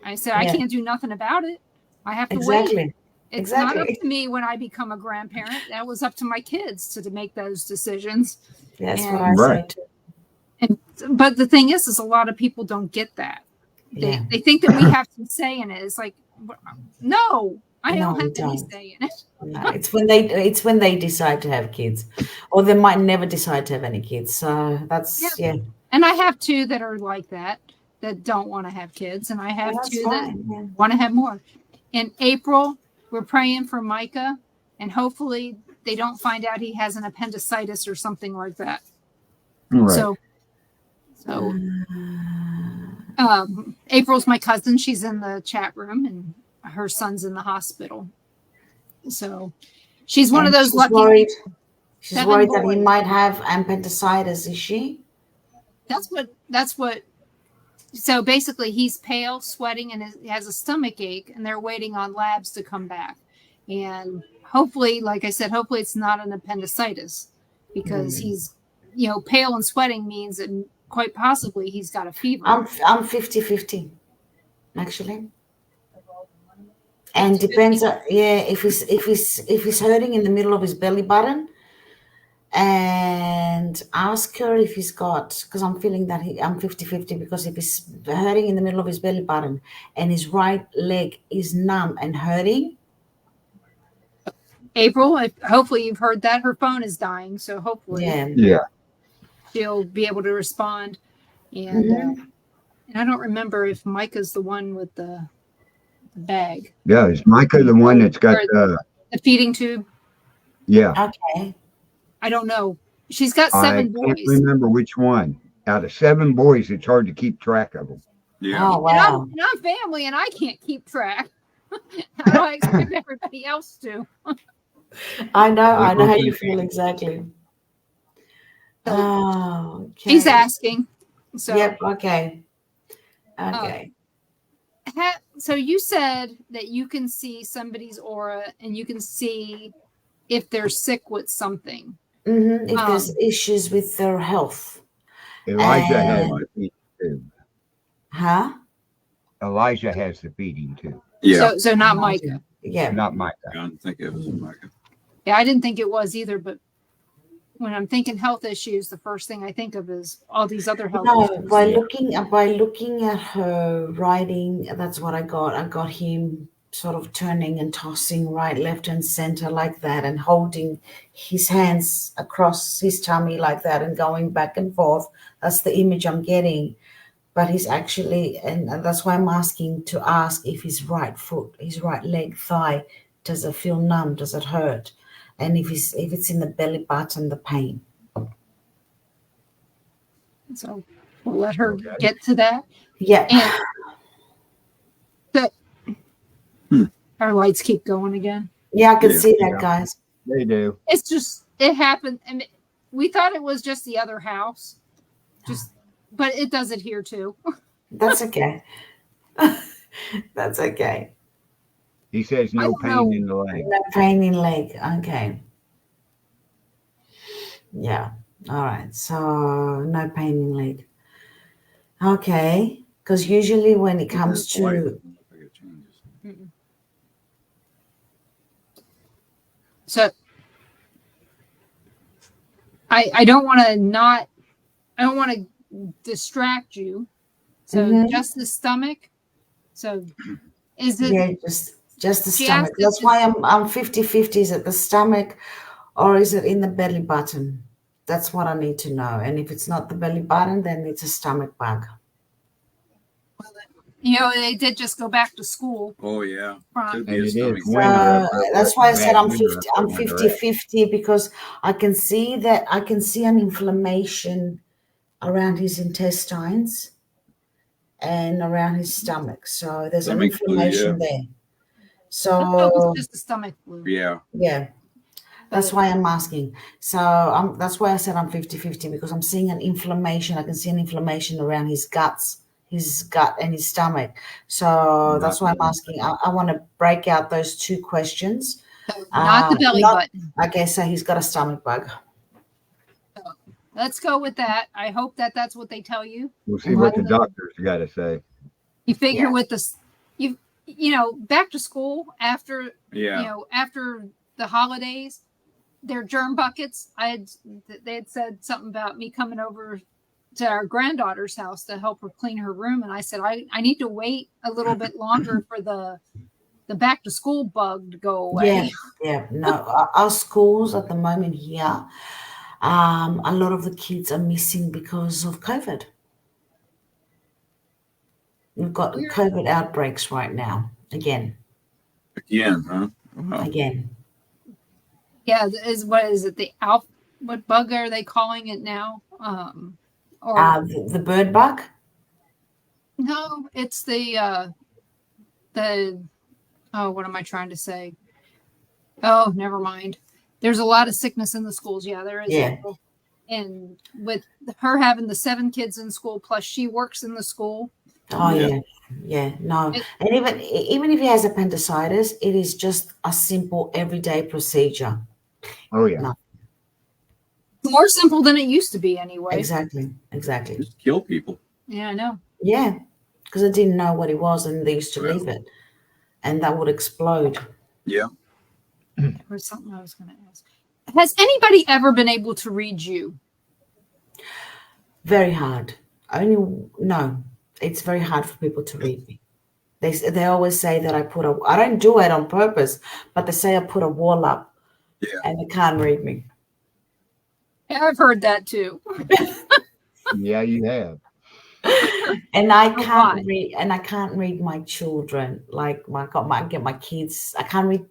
I said, I can't do nothing about it. I have to wait. It's not up to me when I become a grandparent. That was up to my kids to make those decisions. That's what I say too. But the thing is a lot of people don't get that. Yeah. They think that we have some say in it. It's like, no, I don't have any say in it. No, it's when they decide to have kids, or they might never decide to have any kids. So that's And I have two that are like that don't want to have kids, and I have two that want to have more. in April, we're praying for Micah, and hopefully they don't find out he has an appendicitis or something like that. Right. So April's my cousin. She's in the chat room, and her son's in the hospital. So she's one of those lucky. She's worried that he might have appendicitis. Is she? That's what. So basically, he's pale, sweating, and he has a stomach ache, and they're waiting on labs to come back. And hopefully, like I said, hopefully it's not an appendicitis, because he's, pale and sweating means that quite possibly he's got a fever. I'm 50-50, actually. And depends, if he's hurting in the middle of his belly button, and ask her if he's got, because I'm feeling that I'm 50-50, because if he's hurting in the middle of his belly button and his right leg is numb and hurting. April, hopefully you've heard that her phone is dying, so hopefully she'll be able to respond. And and I don't remember if Micah's the one with the bag. Yeah, is Micah the one that's got the feeding tube? Yeah. Okay. I don't know. She's got 7 boys. I can't remember which one. Out of 7 boys, it's hard to keep track of them. Yeah. Oh, wow. And I'm family, and I can't keep track. I expect everybody else to. I know how you feel exactly. Oh, okay. He's asking. So yep. Okay. Okay. So you said that you can see somebody's aura, and you can see if they're sick with something. If there's issues with their health. Elijah has the feeding tube. Huh? Elijah has the feeding tube. Yeah. So not Micah. Yeah. Not Micah. I don't think it was Micah. Yeah, I didn't think it was either, but when I'm thinking health issues, the first thing I think of is all these other health issues. By looking at her writing, that's what I got. I got him sort of turning and tossing right, left, and center like that, and holding his hands across his tummy like that, and going back and forth. That's the image I'm getting. But he's actually, and that's why I'm asking if his right foot, his right leg, thigh, does it feel numb? Does it hurt? And if it's in the belly button, the pain. So we'll let her get to that. Yeah. And our lights keep going again. Yeah, I can see that, guys. They do. It's just, it happened. And we thought it was just the other house. But it does it here too. That's okay. That's okay. He says no pain in the leg. No pain in leg. Okay. Yeah. All right. So no pain in leg. Okay. Because usually when it comes to... So I don't want to distract you. So just the stomach. So is it? Yeah, just the stomach. That's why I'm 50-50. Is it the stomach or is it in the belly button? That's what I need to know. And if it's not the belly button, then it's a stomach bug. They did just go back to school. Oh yeah. And it is that's why I said I'm 50-50, because I can see an inflammation around his intestines and around his stomach. So there's an inflammation there. So it's just the stomach flu. Yeah. Yeah. That's why I'm asking. So that's why I said I'm 50-50, because I'm seeing an inflammation. I can see an inflammation around his gut and his stomach. So that's why I'm asking. I want to break out those 2 questions. Not the belly button. Okay, so he's got a stomach bug. Let's go with that. I hope that's what they tell you. We'll see what the doctors got to say. You figure with this, back to school after, after the holidays, their germ buckets. They had said something about me coming over to our granddaughter's house to help her clean her room, and I said I need to wait a little bit longer for the back to school bug to go away. Yeah. No, our schools at the moment here, a lot of the kids are missing because of COVID. We've got COVID outbreaks right now again. Again, huh? Wow. again. Yeah, what is it? The alpha? What bug are they calling it now? Or The bird bug. no, it's the oh, what am I trying to say? Oh, never mind. There's a lot of sickness in the schools. Yeah, there is. Yeah. And with her having the 7 kids in school, plus she works in the school. Oh Yeah. yeah, yeah. No, It- and even if he has appendicitis, it is just a simple everyday procedure. Oh yeah. No. More simple than it used to be, anyway. Exactly. Just kill people. Yeah, I know. Yeah, because I didn't know what it was, and they used to Well. leave it, and that would explode. There was something I was going to ask. Has anybody ever been able to read you? Very hard. No, it's very hard for people to read me. They always say that I don't do it on purpose, but they say I put a wall up, and they can't read me. Yeah, I've heard that too. Yeah, you have. And I Why? can't read, and I can't read my children. Like I get my kids. I can't read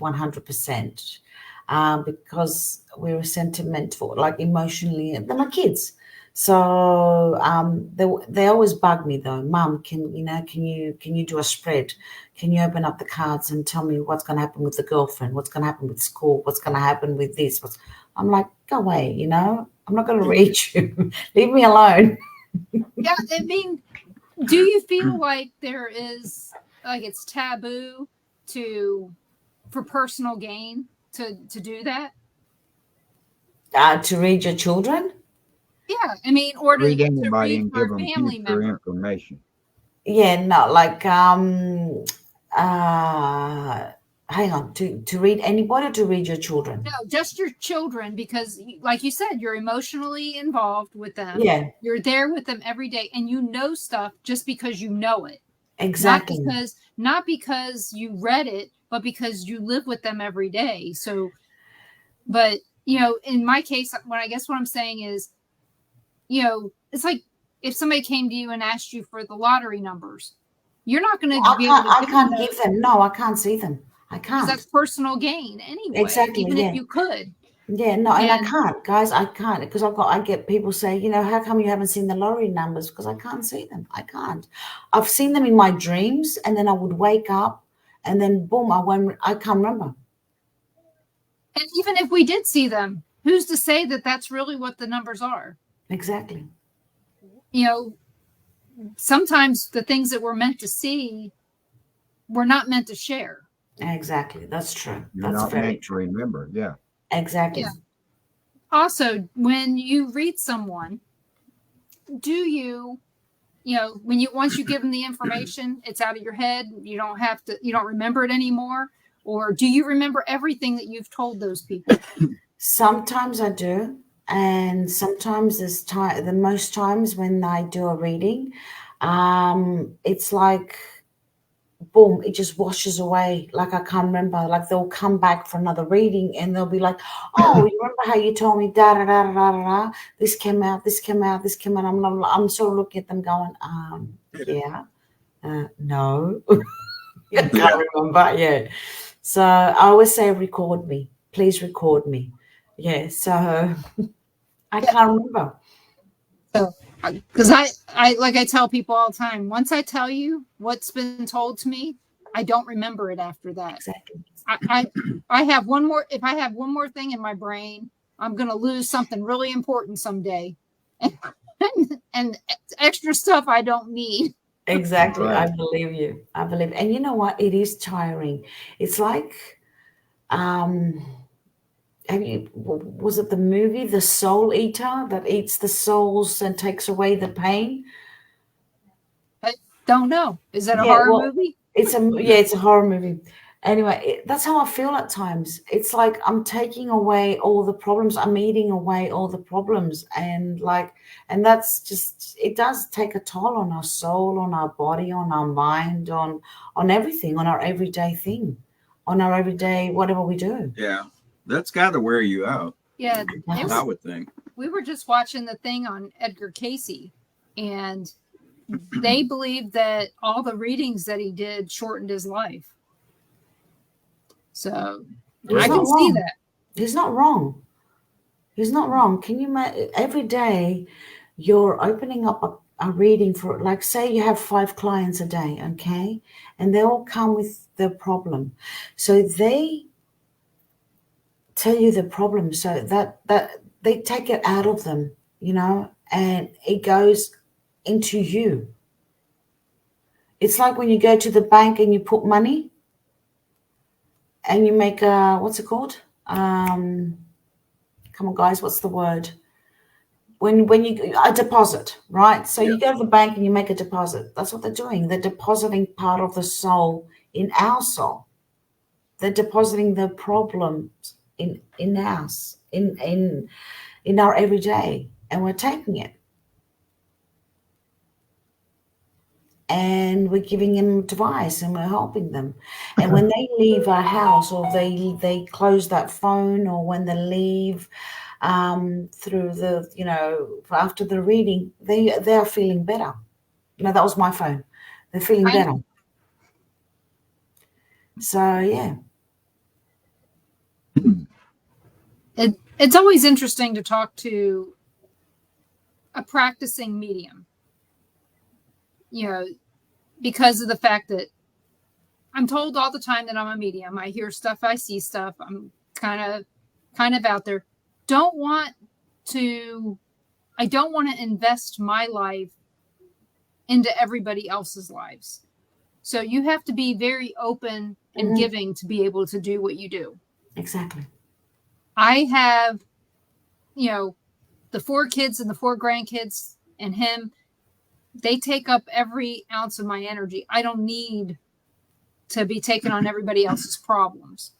100%, because we're sentimental, like emotionally. They're my kids, so they always bug me though. Mom, can you do a spread? Can you open up the cards and tell me what's going to happen with the girlfriend? What's going to happen with school? What's going to happen with this? I'm like, go away. I'm not going to read you. Leave me alone. Yeah, I mean, do you feel like there is, like, it's taboo for personal gain to do that? To read your children? Yeah, I mean, or to Read anybody read and for give a them family future member. information. Yeah, no, like hang on, to read anybody or to read your children? No, just your children, because like you said, you're emotionally involved with them. Yeah, You're there with them every day, and you know stuff just because you know it. exactly. Not because you read it, but because you live with them every day. So, but in my case, what I'm saying is, it's like if somebody came to you and asked you for the lottery numbers, you're not going to be able to I can't give them. No, I can't see them. I because can't. that's personal gain anyway. Exactly, Even yeah. if you could. Yeah, no, and I And- can't, guys. I can't because I get people say, how come you haven't seen the lottery numbers? Because I can't see them. I can't. I've seen them in my dreams, and then I would wake up, and then boom, I can't remember. And even if we did see them, who's to say that that's really what the numbers are? Exactly. Sometimes the things that we're meant to see, we're not meant to share. Exactly. That's true. You're That's not very meant to true. remember. Yeah. Exactly. Yeah. Also, when you read someone, do you, once you give them the information, it's out of your head, you don't remember it anymore? Or do you remember everything that you've told those people? Sometimes I do. And sometimes the most times when I do a reading, it's like, boom, it just washes away. Like I can't remember. Like they'll come back for another reading and they'll be like, oh, you remember how you told me da da da da da da? This came out, this came out, this came out. I'm sort of looking at them going, yeah, no, I can't remember. Yeah. So I always say, record me, please record me. Yeah. So I can't remember. So, because I like I tell people all the time, once I tell you what's been told to me, I don't remember it after that. Exactly. I have one more. If I have one more thing in my brain, I'm going to lose something really important someday, and extra stuff I don't need. Exactly. Right. I believe you. I believe. And you know what? It is tiring. It's like, was it the movie The Soul Eater that eats the souls and takes away the pain? I don't know. Is that a Yeah, horror well, movie? it's a horror movie. Anyway, that's how I feel at times. It's like I'm taking away all the problems. I'm eating away all the problems, and that's just, it does take a toll on our soul, on our body, on our mind, on everything, on our everyday thing, on our everyday whatever we do. Yeah, that's got to wear you out. Yeah, I would think. we were just watching the thing on Edgar Casey, and they believe that all the readings that he did shortened his life. So He's I not can see wrong. that. He's not wrong. He's not wrong. Can you every day you're opening up a reading for, like, say you have 5 clients a day, okay, and they all come with their problem, so they tell you the problem, so that they take it out of them, and it goes into you. It's like when you go to the bank and you put money and you make a, what's it called? Come on, guys, what's the word? When you a deposit, right? So you go to the bank and you make a deposit. That's what they're doing. They're depositing part of the soul in our soul. They're depositing the problems in us, in our everyday, and we're taking it. And we're giving them advice and we're helping them. And when they leave our house, or they close that phone, or when they leave through the, after the reading, they are feeling better. That was my phone. They're feeling better. So yeah. It's always interesting to talk to a practicing medium, because of the fact that I'm told all the time that I'm a medium. I hear stuff, I see stuff. I'm kind of out there. I don't want to invest my life into everybody else's lives. So you have to be very open and giving to be able to do what you do. Exactly. I have, the 4 kids and the 4 grandkids and him, they take up every ounce of my energy. I don't need to be taking on everybody else's problems.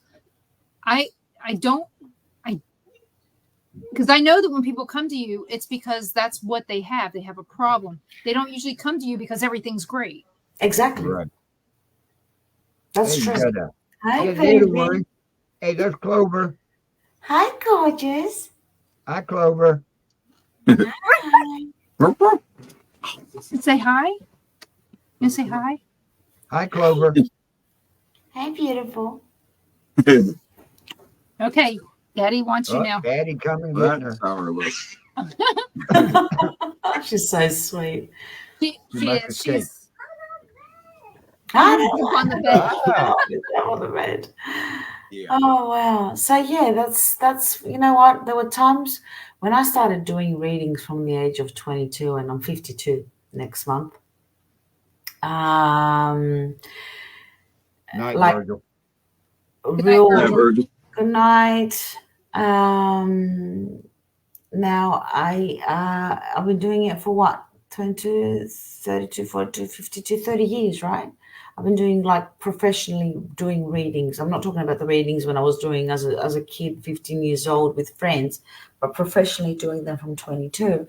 Because I know that when people come to you, it's because that's what they have. They have a problem. They don't usually come to you because everything's great. Exactly. Right. That's Hey, true. Hi, baby. Hey, there's Clover. Hi, gorgeous. Hi, Clover. Hi. Say hi. You say hi. Hi, Clover. Hi, beautiful. Okay, Daddy wants you now. Daddy coming getting her. That's how her looks. She's so sweet. She is. She's Jump on the bed. on the bed. Yeah. Oh wow. So yeah, that's you know what? There were times when I started doing readings from the age of 22, and I'm 52 next month. Night, Like Virgil. real Yeah, Virgil. good night. Now I've been doing it for what? 22, 32, 42, 52, 30 years, right? I've been doing, like, professionally doing readings. I'm not talking about the readings when I was doing as a kid, 15 years old with friends, but professionally doing them from 22.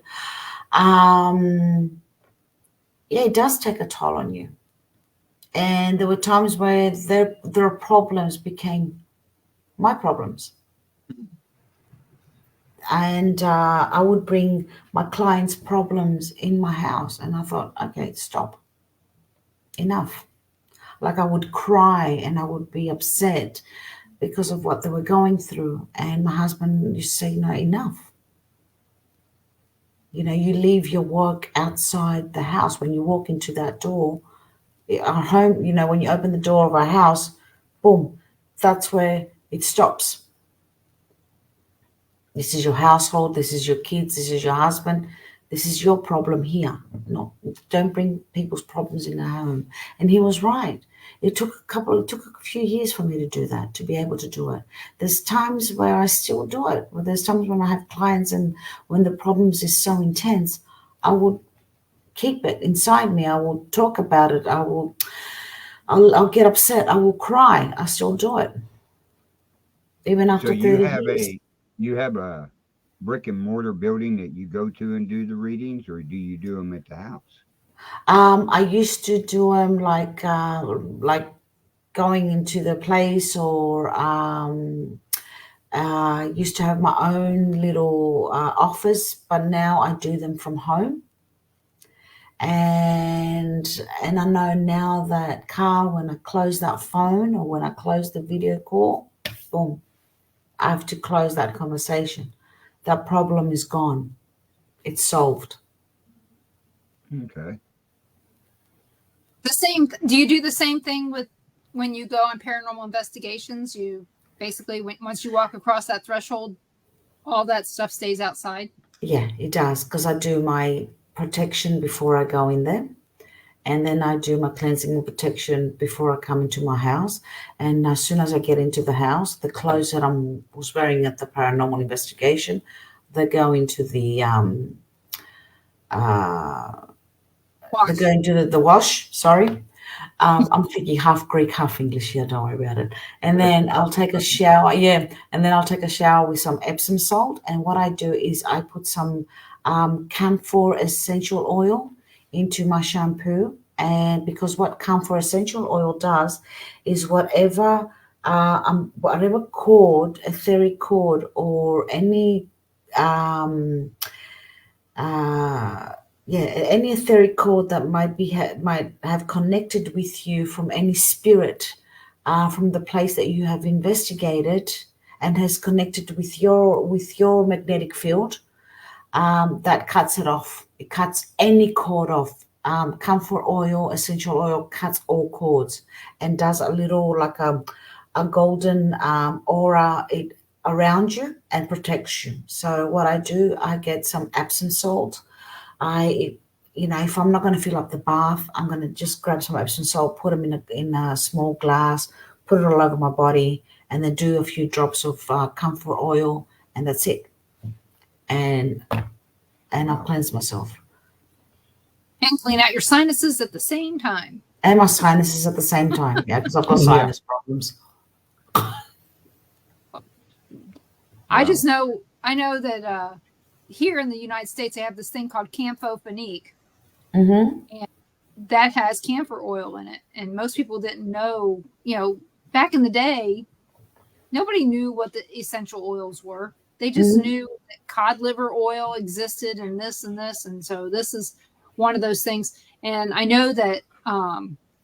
Yeah, it does take a toll on you. And there were times where their problems became my problems. And I would bring my clients' problems in my house, and I thought, okay, stop. Enough. Like, I would cry and I would be upset because of what they were going through. And my husband used to say, no, enough. You leave your work outside the house. When you walk into that door, our home, when you open the door of our house, boom, that's where it stops. This is your household. This is your kids. This is your husband. This is your problem here. No, don't bring people's problems in the home. And he was right. It took a few years for me to do that, to be able to do it. There's times where I still do it. There's times when I have clients, and when the problems is so intense, I would keep it inside me. I will talk about it. I'll get upset. I will cry. I still do it. Even after 30 years. You have a brick and mortar building that you go to and do the readings, or do you do them at the house? I used to do them like going into the place, or used to have my own little office, but now I do them from home. And I know now that, Carl, when I close that phone or when I close the video call, boom, I have to close that conversation. That problem is gone. It's solved. Okay. The same. Do you do the same thing with when you go on paranormal investigations? You basically, once you walk across that threshold, all that stuff stays outside. Yeah, it does, because I do my protection before I go in there. And then I do my cleansing and protection before I come into my house. And as soon as I get into the house, the clothes that I was wearing at the paranormal investigation, they go into the Wash. they're going to the wash. Sorry, I'm thinking half Greek, half English here. Don't worry about it. And then I'll take a shower. Yeah, and then I'll take a shower with some Epsom salt. And what I do is I put some camphor essential oil into my shampoo. And because what camphor essential oil does is whatever cord, etheric cord, or any any etheric cord that might have connected with you from any spirit from the place that you have investigated and has connected with your magnetic field, that cuts it off. It cuts any cord off. Camphor oil, essential oil, cuts all cords and does a little like a golden aura around you and protects you. So what I do, I get some Epsom salt. If I'm not going to fill up the bath, I'm going to just grab some Epsom salt, put them in a small glass, put it all over my body, and then do a few drops of camphor oil, and that's it. And I'll cleanse myself. And clean out your sinuses at the same time. And my sinuses at the same time, yeah, because I've got sinus problems. I know that here in the United States, they have this thing called camphophenique. Mm-hmm. And that has camphor oil in it. And most people didn't know, back in the day, nobody knew what the essential oils were. They just knew that cod liver oil existed and this and this. And so this is one of those things. And I know that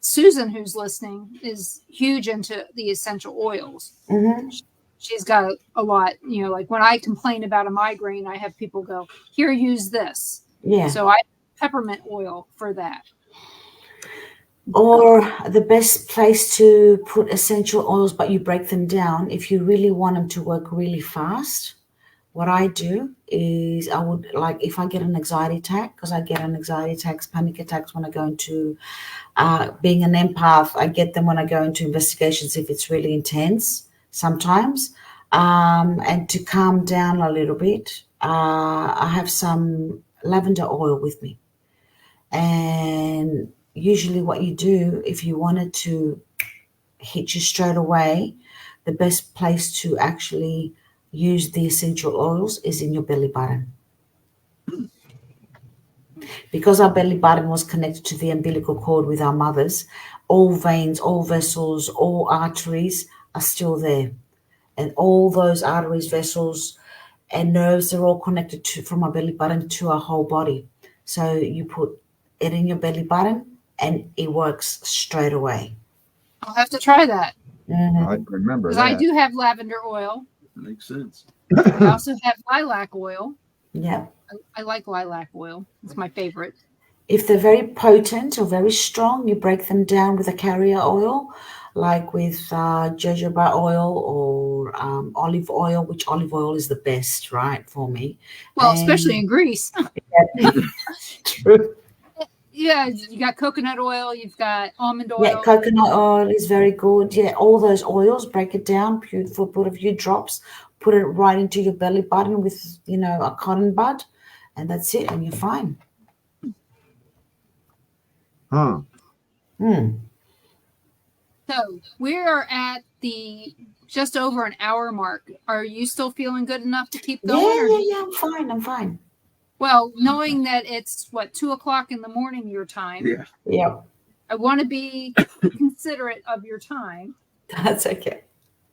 Susan, who's listening, is huge into the essential oils. Mm-hmm. She's got a lot, like when I complain about a migraine, I have people go, here, use this. Yeah. So I have peppermint oil for that. Or the best place to put essential oils, but you break them down. If you really want them to work really fast, what I do is I would, like, if I get an anxiety attack, because I get an anxiety attacks, panic attacks when I go into being an empath, I get them when I go into investigations if it's really intense sometimes. And to calm down a little bit, I have some lavender oil with me. And usually what you do, if you wanted to hit you straight away, the best place to actually use the essential oils is in your belly button. Because our belly button was connected to the umbilical cord with our mothers, all veins, all vessels, all arteries are still there. And all those arteries, vessels, and nerves are all connected from our belly button to our whole body. So you put it in your belly button and it works straight away. I'll have to try that. Mm-hmm. I remember Because that. I do have lavender oil. That makes sense. I also have lilac oil. Yeah. I like lilac oil. It's my favorite. If they're very potent or very strong, you break them down with a carrier oil, like with jojoba oil or olive oil, which olive oil is the best, right, for me. Well, especially in Greece. True. Yeah, you got coconut oil, you've got almond oil. Yeah, coconut oil is very good. Yeah, all those oils, break it down, put a few drops, put it right into your belly button with, a cotton bud, and that's it, and you're fine. Huh. So we are at the just over an hour mark. Are you still feeling good enough to keep going? Yeah, I'm fine. Well, knowing that it's 2:00 in the morning your time. Yeah. I want to be considerate of your time. That's okay.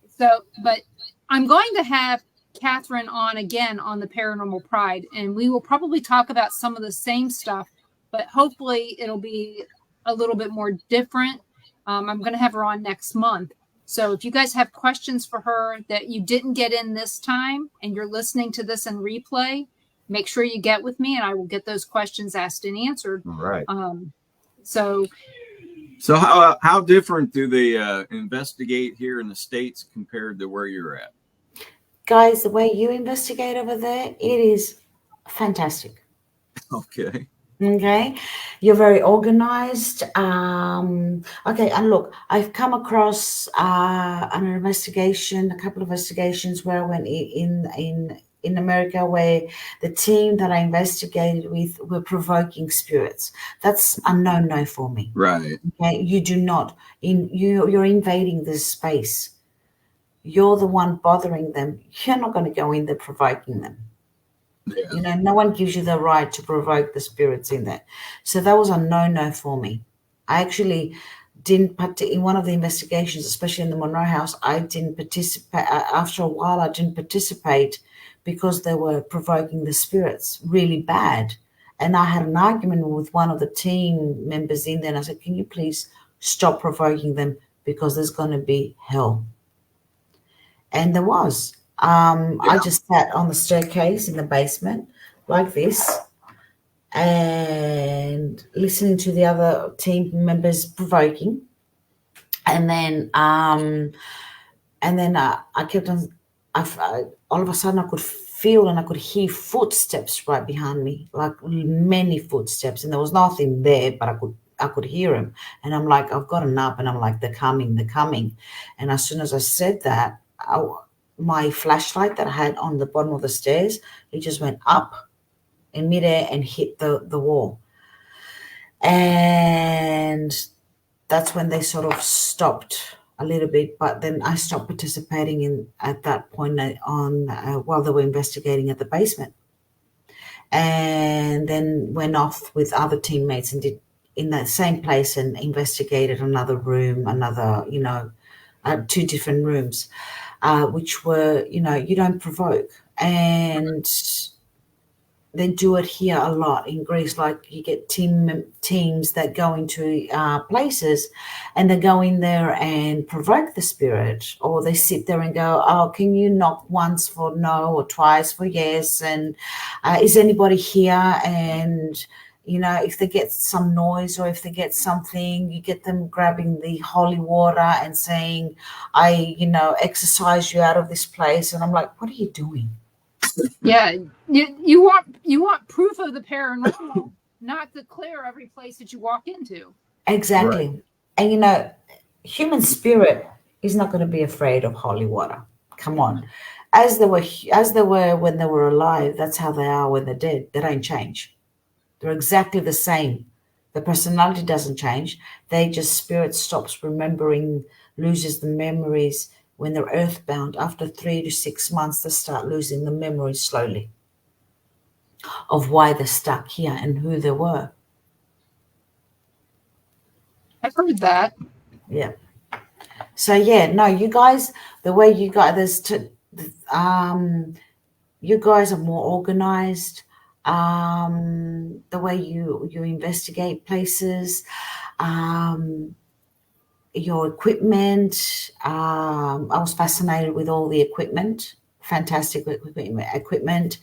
So, but I'm going to have Catherine on again on the Paranormal Pride, and we will probably talk about some of the same stuff but hopefully it'll be a little bit more different. I'm going to have her on next month. So if you guys have questions for her that you didn't get in this time and you're listening to this in replay, make sure you get with me and I will get those questions asked and answered. Right. So how different do they investigate here in the States compared to where you're at? Guys, the way you investigate over there, it is fantastic. Okay. Okay, you're very organized. Okay, and look, I've come across a couple of investigations where I went in America, where the team that I investigated with were provoking spirits. That's a no for me. Right. Okay, you do not you're invading this space. You're the one bothering them. You're not going to go in there provoking them. Yeah. No one gives you the right to provoke the spirits in there. So that was a no for me. I actually didn't in one of the investigations, especially in the Monroe house, I didn't participate. After a while, I didn't participate because they were provoking the spirits really bad. And I had an argument with one of the team members in there, and I said, can you please stop provoking them, because there's going to be hell. And there was. I just sat on the staircase in the basement like this and listening to the other team members provoking. And then I kept on, all of a sudden I could feel and I could hear footsteps right behind me, like many footsteps. And there was nothing there, but I could hear them. And I'm like, I've gotten up and I'm like, they're coming. And as soon as I said that, my flashlight that I had on the bottom of the stairs, it just went up in midair and hit the wall. And that's when they sort of stopped a little bit. But then I stopped participating at that point while they were investigating at the basement. And then went off with other teammates and did in that same place and investigated another room, two different rooms. Which were, you don't provoke. And they do it here a lot in Greece. Like you get teams that go into places and they go in there and provoke the spirit, or they sit there and go, oh, can you knock once for no or twice for yes? And is anybody here? And if they get some noise or if they get something, you get them grabbing the holy water and saying, I, exorcise you out of this place. And I'm like, what are you doing? Yeah, you want proof of the paranormal, not declare every place that you walk into. Exactly. Right. And, human spirit is not going to be afraid of holy water. Come on. As they were when they were alive, that's how they are when they're dead. They don't change. They're exactly the same. The personality doesn't change. Spirit stops remembering, loses the memories. When they're earthbound, after 3 to 6 months, they start losing the memories slowly of why they're stuck here and who they were. I've heard that. Yeah. So you guys, the way you guys, you guys are more organized. The way you investigate places, your equipment. I was fascinated with all the equipment, fantastic equipment,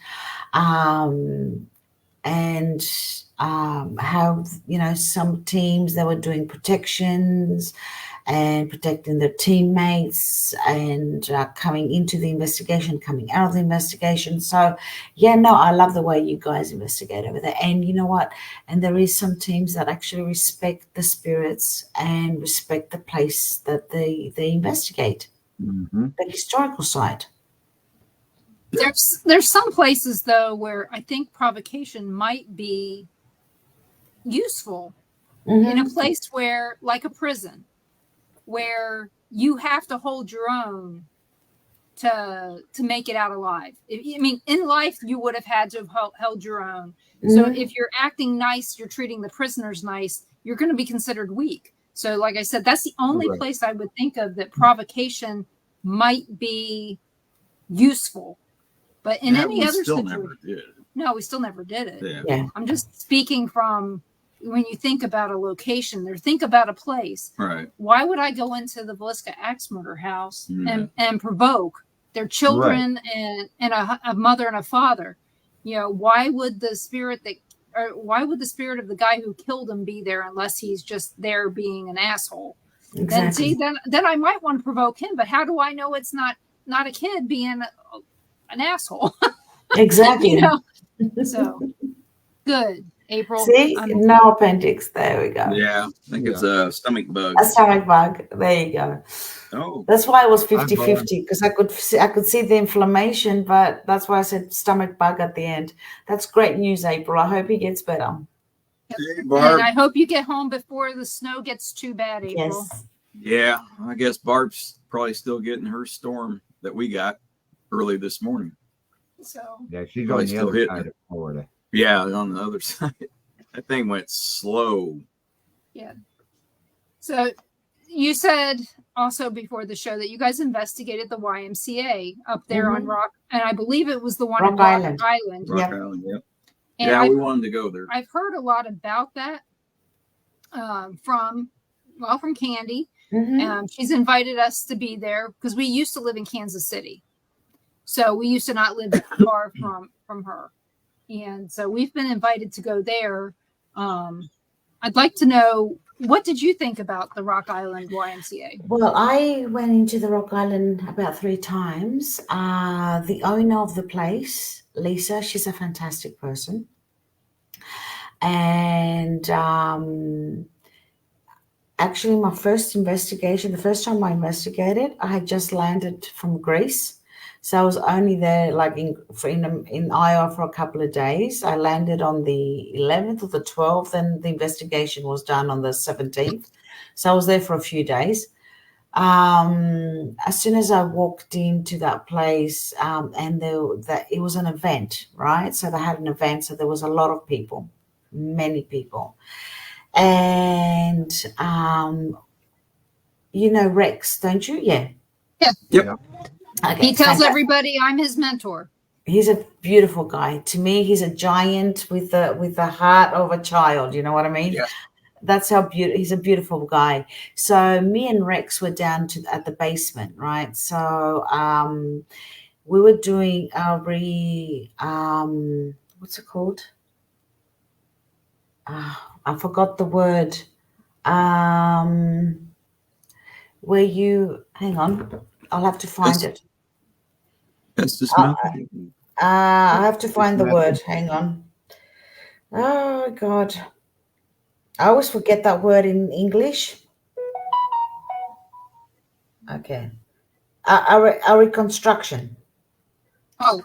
and how some teams, they were doing protections and protecting their teammates and coming into the investigation, coming out of the investigation. So, I love the way you guys investigate over there. And you know what? And there is some teams that actually respect the spirits and respect the place that they investigate, the historical site. There's some places, though, where I think provocation might be useful in a place where, like a prison, where you have to hold your own to make it out alive. In life, you would have had to have held your own. So if you're acting nice, you're treating the prisoners nice, you're going to be considered weak. So like I said, that's the only place I would think of that provocation might be useful. But in any other situation, no, we still never did it. Yeah. I'm just speaking from when you think about a location or think about a place, Right. why would I go into the Villisca Axe Murder House Yeah. and provoke their children and a mother and a father? You know, why would the spirit of the guy who killed him be there unless he's just there being an asshole? Exactly. Then I might want to provoke him, but how do I know it's not a kid being an asshole? Exactly. You know, so good, April. See, no appendix. There we go. Yeah, I think it's a stomach bug. A stomach bug. There you go. Oh, That's why it was 50-50, because I could see the inflammation, but that's why I said stomach bug at the end. That's great news, April. I hope he gets better. hey, And Barb. I hope you get home before the snow gets too bad, April. Yes. Yeah, I guess Barb's probably still getting her storm that we got early this morning. So Yeah, she's Probably on the still other hitting side it. of Florida. Yeah, on the other side. That thing went slow. yeah. So you said also before the show that you guys investigated the YMCA up there on Rock, and I believe it was the one in Rock Rock Island. Island. Rock Yep. Island, yep. And Yeah, we wanted to go there. I've heard a lot about that from Candy. She's invited us to be there because we used to live in Kansas City, so we used to not live that far from her, and so we've been invited to go there. I'd like to know, what did you think about the Rock Island YMCA? Well, I went into the Rock Island about 3 times. The owner of the place, Lisa, she's a fantastic person. And actually, my first investigation, the first time I investigated, I had just landed from Greece. So I was only there like in Iowa for a couple of days. I landed on the 11th or the 12th, and the investigation was done on the 17th. So I was there for a few days. As soon as I walked into that place, and it was an event, right? So they had an event, so there was a lot of people, many people. And you know Rex, don't you? Yeah. Yep. Okay, He tells everybody I'm his mentor. he's a beautiful guy. To me, he's a giant with the heart of a child. You know what I mean? Yeah. That's how beautiful. He's a beautiful guy. So me and Rex were down at the basement, right? So we were doing our what's it called? I forgot the word. Where you hang on, I'll have to find it. That's just nothing. I have to find the word. Hang on. Oh God, I always forget that word in English. Okay, a reconstruction. Oh,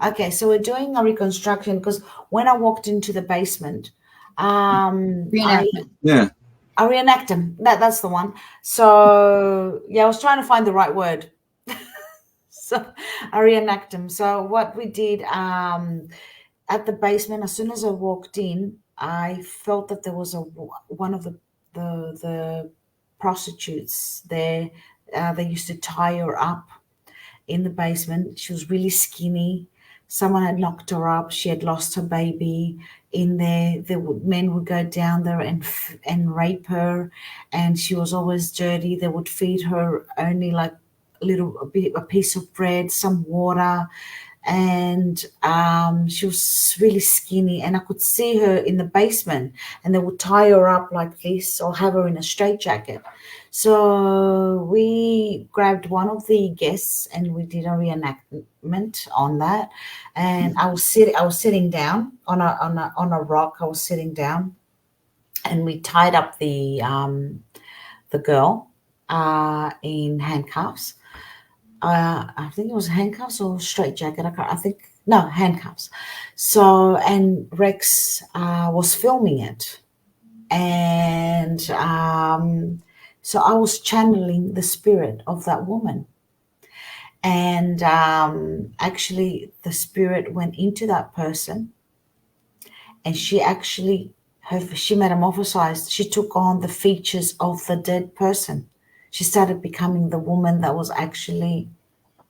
Okay, so we're doing a reconstruction because when I walked into the basement, reenactment. I reenact them. That's the one. So yeah, I was trying to find the right word. So I reenact them. So what we did at the basement, as soon as I walked in, I felt that there was one of the prostitutes there. They used to tie her up in the basement. She was really skinny. Someone had knocked her up. She had lost her baby in there. Men would go down there and rape her, and she was always dirty. They would feed her only like a piece of bread, some water, and she was really skinny. And I could see her in the basement, and they would tie her up like this or have her in a straitjacket. So we grabbed one of the guests and we did a reenactment on that. And I was sitting down on a rock. I was sitting down, and we tied up the girl in handcuffs. I think it was handcuffs or straitjacket. I think no, handcuffs. So, and Rex was filming it, and so I was channeling the spirit of that woman. And actually, the spirit went into that person, and she metamorphosized. She took on the features of the dead person. She started becoming the woman that was actually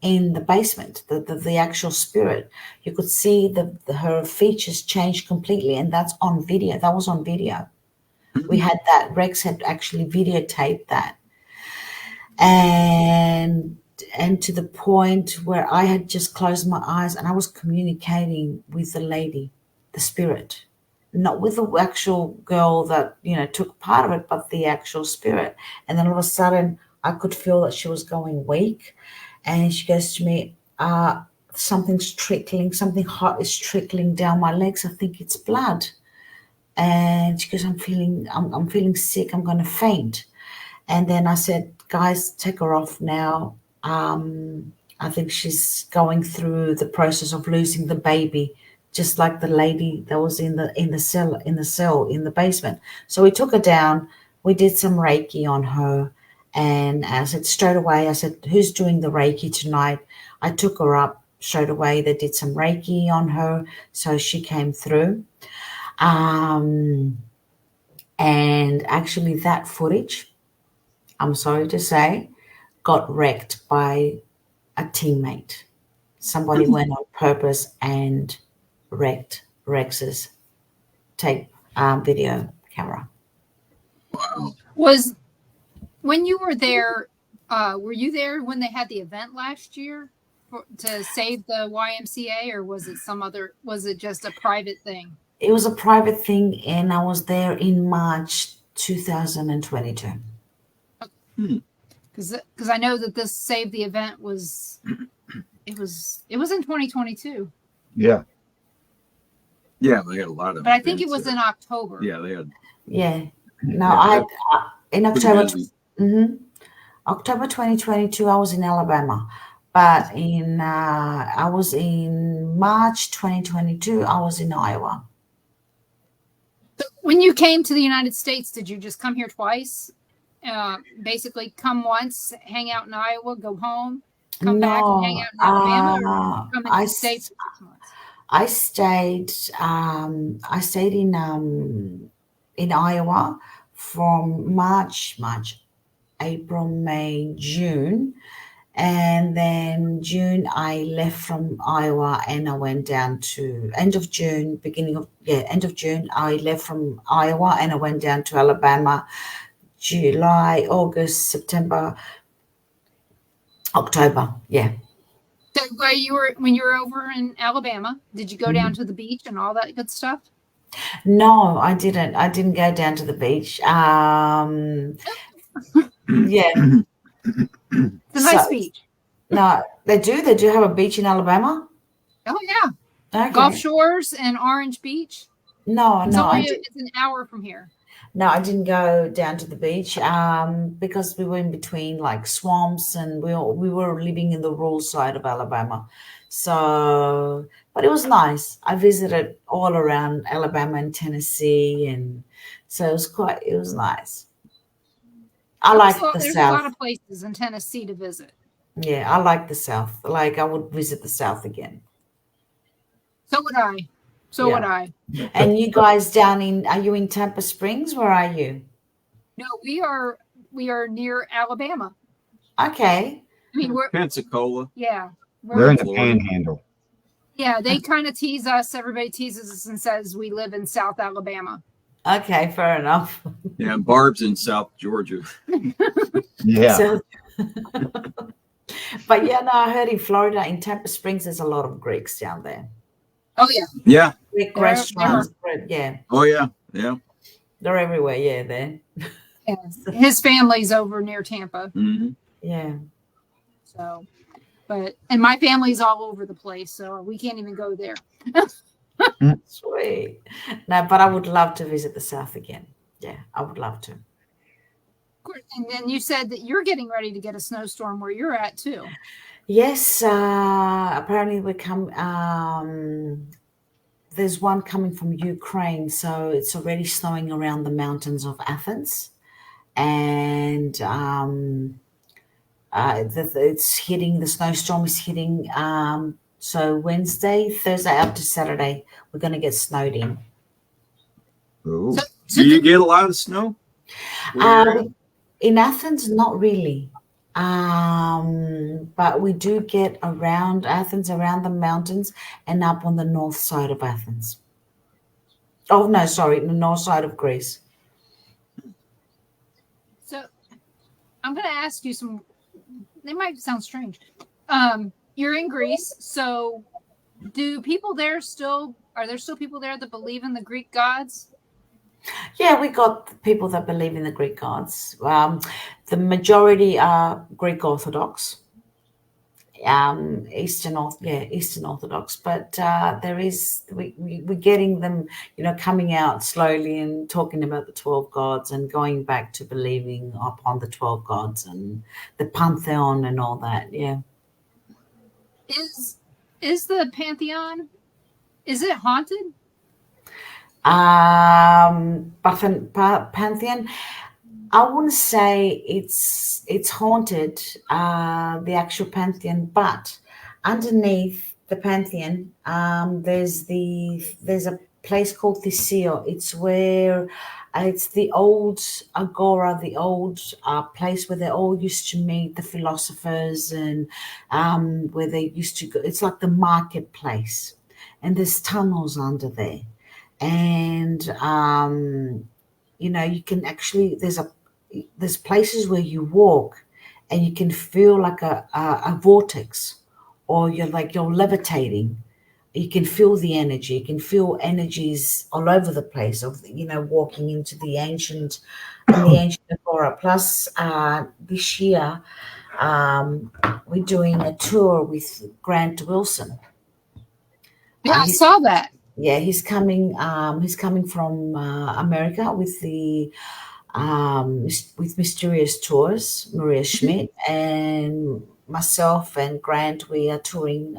in the basement, the actual spirit. You could see her features change completely, and that's on video. That was on video. We had that. Rex had actually videotaped that, and to the point where I had just closed my eyes and I was communicating with the lady, the spirit, not with the actual girl that took part of it, but the actual spirit. And then all of a sudden, I could feel that she was going weak, and she goes to me, "Something's trickling. Something hot is trickling down my legs. I think it's blood." And she goes, I'm feeling sick. I'm going to faint. And then I said, "Guys, take her off now. I think she's going through the process of losing the baby, just like the lady that was in the cell in the basement." So we took her down. We did some Reiki on her, and I said straight away, I said, "Who's doing the Reiki tonight?" I took her up straight away. They did some Reiki on her, so she came through. And actually, that footage, I'm sorry to say, got wrecked by a teammate. Somebody went on purpose and wrecked Rex's tape video camera. Was when you were there, were you there when they had the event last year to save the YMCA, or was it just a private thing? It was a private thing, and I was there in March 2022. Because I know that this save the event was in 2022. Yeah. Yeah, they had a lot of. But I think it was events in October. there. Yeah, they had. Yeah. No, I in October. busy. October 2022, I was in Alabama, but I was in March 2022, I was in Iowa. So when you came to the United States, did you just come here twice? Basically, come once, hang out in Iowa, go home, come back and hang out in Alabama, or come into the States for 6 months? I stayed in Iowa from March, April, May, June. And then June, I left from Iowa and I went down to end of June, I left from Iowa and I went down to Alabama, July, August, September, October. Yeah. So when you were over in Alabama, did you go down to the beach and all that good stuff? No, I didn't. I didn't go down to the beach. Yeah. It's a nice beach. No, they do. They do have a beach in Alabama. Oh yeah, Okay. Gulf Shores and Orange Beach. No, It's no, it's an hour from here. no, I didn't go down to the beach because we were in between like swamps, and we were living in the rural side of Alabama. So, but it was nice. I visited all around Alabama and Tennessee, and so it was nice. I like the There's South. a lot of places in Tennessee to visit. Yeah, I like the South. Like I would visit the South again. So would I. So would I. And you guys are you in Tampa Springs? Where are you? No, we are near Alabama. Okay. I mean, we're Pensacola. yeah. They're in the Florida. panhandle. Yeah, they kind of tease us. Everybody teases us and says we live in South Alabama. Okay, fair enough. Yeah, Barb's in South Georgia. Yeah. So, but yeah, no, I heard in Florida, in Tampa Springs, there's a lot of Greeks down there. Oh yeah. Yeah. Greek There restaurants. Yeah, Oh yeah. Yeah. they're everywhere. Yeah, there. Yes. His family's over near Tampa. Mm-hmm. Yeah. So, and my family's all over the place, so we can't even go there. Sweet. No, but I would love to visit the South again. Yeah, I would love to. And then you said that you're getting ready to get a snowstorm where you're at too. Yes, apparently there's one coming from Ukraine, so it's already snowing around the mountains of Athens, and the snowstorm is hitting. So Wednesday, Thursday up to Saturday, we're going to get snowed in. Ooh. So Do you get a lot of snow? Where you're at? In Athens, not really. But we do get around Athens, around the mountains, and up on the north side of Athens. Oh, no, sorry, the north side of Greece. I'm going to ask you some. They might sound strange. You're in Greece, so do people there still? Are there still people there that believe in the Greek gods? Yeah, we got people that believe in the Greek gods. The majority are Greek Orthodox, Eastern Orthodox. But there is we're getting them, coming out slowly and talking about the 12 gods and going back to believing upon the 12 gods and the pantheon and all that. Yeah. Is the Pantheon? Is it haunted? Pantheon. I wouldn't say it's haunted, the actual Pantheon, but underneath the Pantheon, there's a place called Theseo. It's where it's the old agora, the old place where they all used to meet, the philosophers, and where they used to go. It's like the marketplace, and there's tunnels under there, and you can actually there's places where you walk and you can feel like a vortex, or you're levitating. You can feel the energy. You can feel energies all over the place of walking into the ancient agora. Plus this year we're doing a tour with Grant Wilson. Yeah, I saw that. Yeah, he's coming from America with the with Mysterious Tours, Maria Schmidt, and myself and Grant. We are touring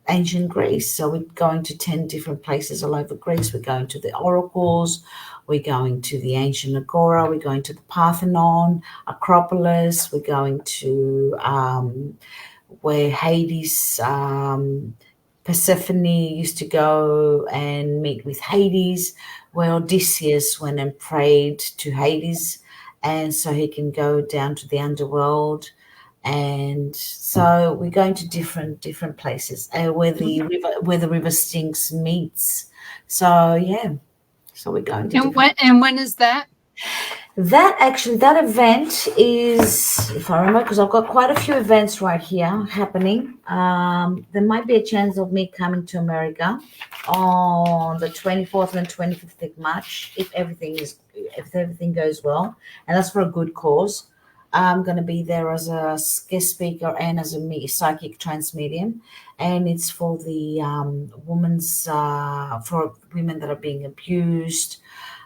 ancient Greece. So we're going to 10 different places all over Greece. We're going to the oracles, we're going to the ancient agora, we're going to the Parthenon, Acropolis, we're going to where Hades, Persephone used to go and meet with Hades, where Odysseus went and prayed to Hades, and so he can go down to the underworld. And so we're going to different places where the river Styx meets. So yeah, so we're going to. And when is that? That event is, if I remember, because I've got quite a few events right here happening. There might be a chance of me coming to America on the 24th and 25th of March if everything goes well, and that's for a good cause. I'm going to be there as a guest speaker and as a psychic trance medium, and it's for the for women that are being abused,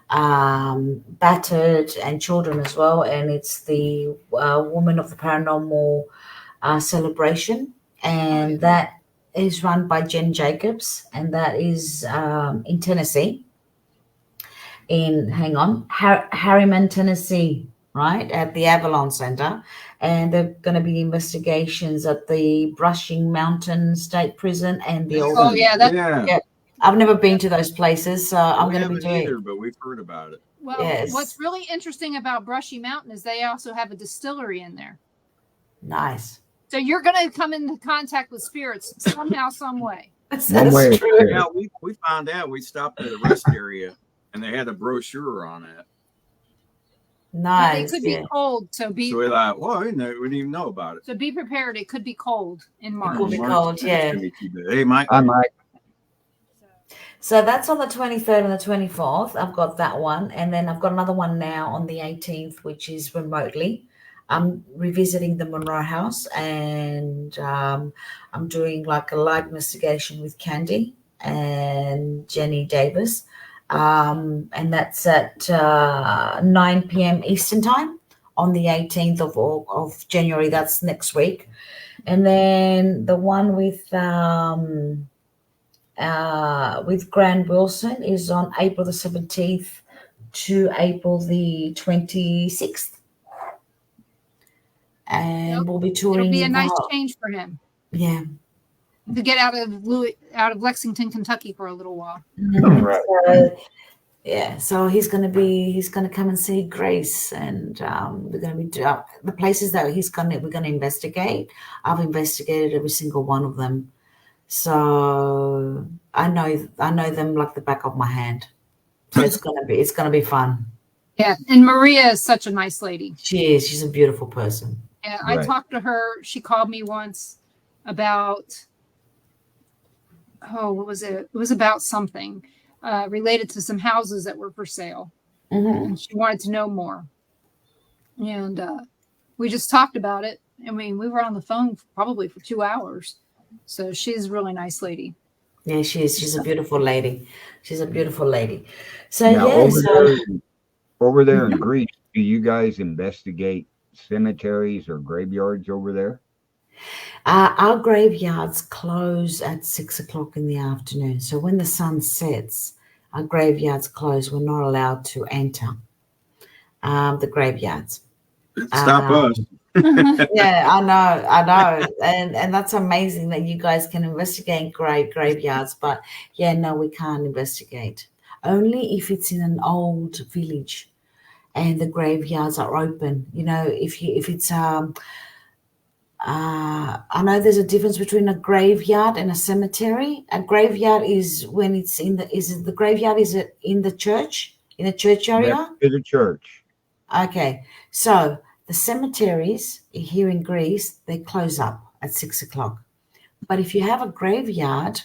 battered, and children as well. And it's the Woman of the Paranormal celebration, and that is run by Jen Jacobs, and that is in Tennessee, in Harriman, Tennessee, right at the Avalon Center. And there are going to be investigations at the Brushing Mountain State Prison and the old. Oh yeah, I've never been to those places, so I'm going to be doing either, but we've heard about it. Well, yes. What's really interesting about Brushy Mountain is they also have a distillery in there. Nice. So you're going to come into contact with spirits somehow, some way. That's true. Yeah, we found out. We stopped at a rest area, and they had a brochure on it. Nice. It could be cold, so So we thought, well, we didn't even know about it. So be prepared. It could be cold in March. It could be cold, yeah. Hey, Mike. I might. So that's on the 23rd and the 24th. I've got that one. And then I've got another one now on the 18th, which is remotely. I'm revisiting the Monroe House, and I'm doing like a live investigation with Candy and Jenny Davis. And that's at 9 p.m. Eastern time on the 18th of January. That's next week. And then the one with Grant Wilson is on April the 17th to April the 26th. And we'll be touring. It'll be a nice change for him. Yeah. To get out of Lexington, Kentucky for a little while. Right. So he's gonna come and see Grace, and we're gonna be the places that we're gonna investigate. I've investigated every single one of them, so I know them like the back of my hand. So it's gonna be fun. Yeah, and Maria is such a nice lady. She is. She's a beautiful person. And I Right. talked to her. She called me once about, what was it? It was about something related to some houses that were for sale. Mm-hmm. And she wanted to know more. And we just talked about it. I mean, we were on the phone probably for 2 hours. So she's a really nice lady. Yeah, she is. She's a beautiful lady. She's a beautiful lady. So Now, yeah, so over there in Mhm. Greece, do you guys investigate cemeteries or graveyards over there? Our graveyards close at 6 o'clock in the afternoon. So when the sun sets, our graveyards close. We're not allowed to enter the graveyards. Stop us. Yeah, I know, and that's amazing that you guys can investigate graveyards. But yeah, no, we can't investigate. Only if it's in an old village and the graveyards are open. You know, if it's I know there's a difference between a graveyard and a cemetery. A graveyard is when it's in the is it the graveyard is it in the church Next area? to the church. Okay, so the cemeteries here in Greece they close up at 6 o'clock. But if you have a graveyard,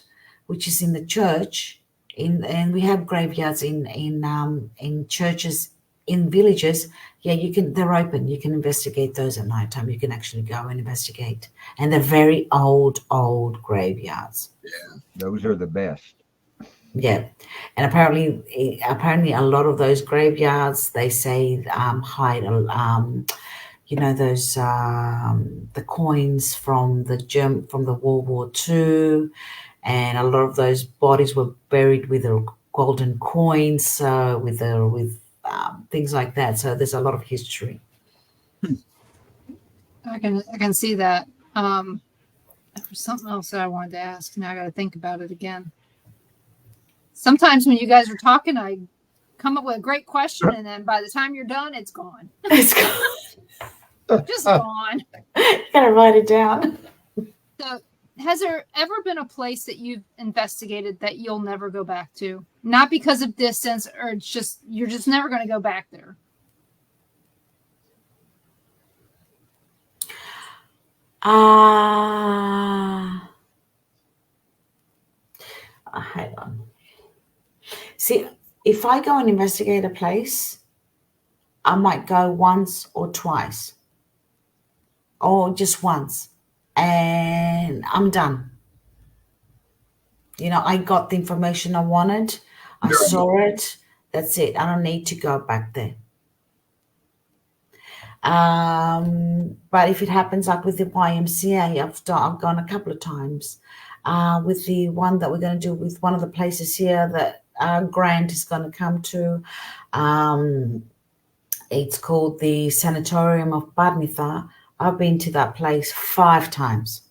which is in the church, and we have graveyards in churches in villages, yeah, you can. They're open. You can investigate those at night time. You can actually go and investigate, and they're very old graveyards. Those are the best. Yeah, and apparently a lot of those graveyards they say hide those the coins from the World War II, and a lot of those bodies were buried with the golden coins, so with things like that. So there's a lot of history. I can see that. There was something else that I wanted to ask. Now I got to think about it again. Sometimes when you guys are talking, I come up with a great question, and then by the time you're done, it's gone. It's Just gone. you gotta write it down. So, has there ever been a place that you've investigated that you'll never go back to? Not because of distance, or it's just you're just never going to go back there. Hang on. See, if I go and investigate a place, I might go once or twice, or just once, and I'm done. You know, I got the information I wanted. I saw it. That's it. I don't need to go back there. But if it happens like with the YMCA, I've gone a couple of times. With the one that we're going to do with one of the places here that Grant is going to come to. It's called the Sanatorium of Badmitha. I've been to that place 5 times.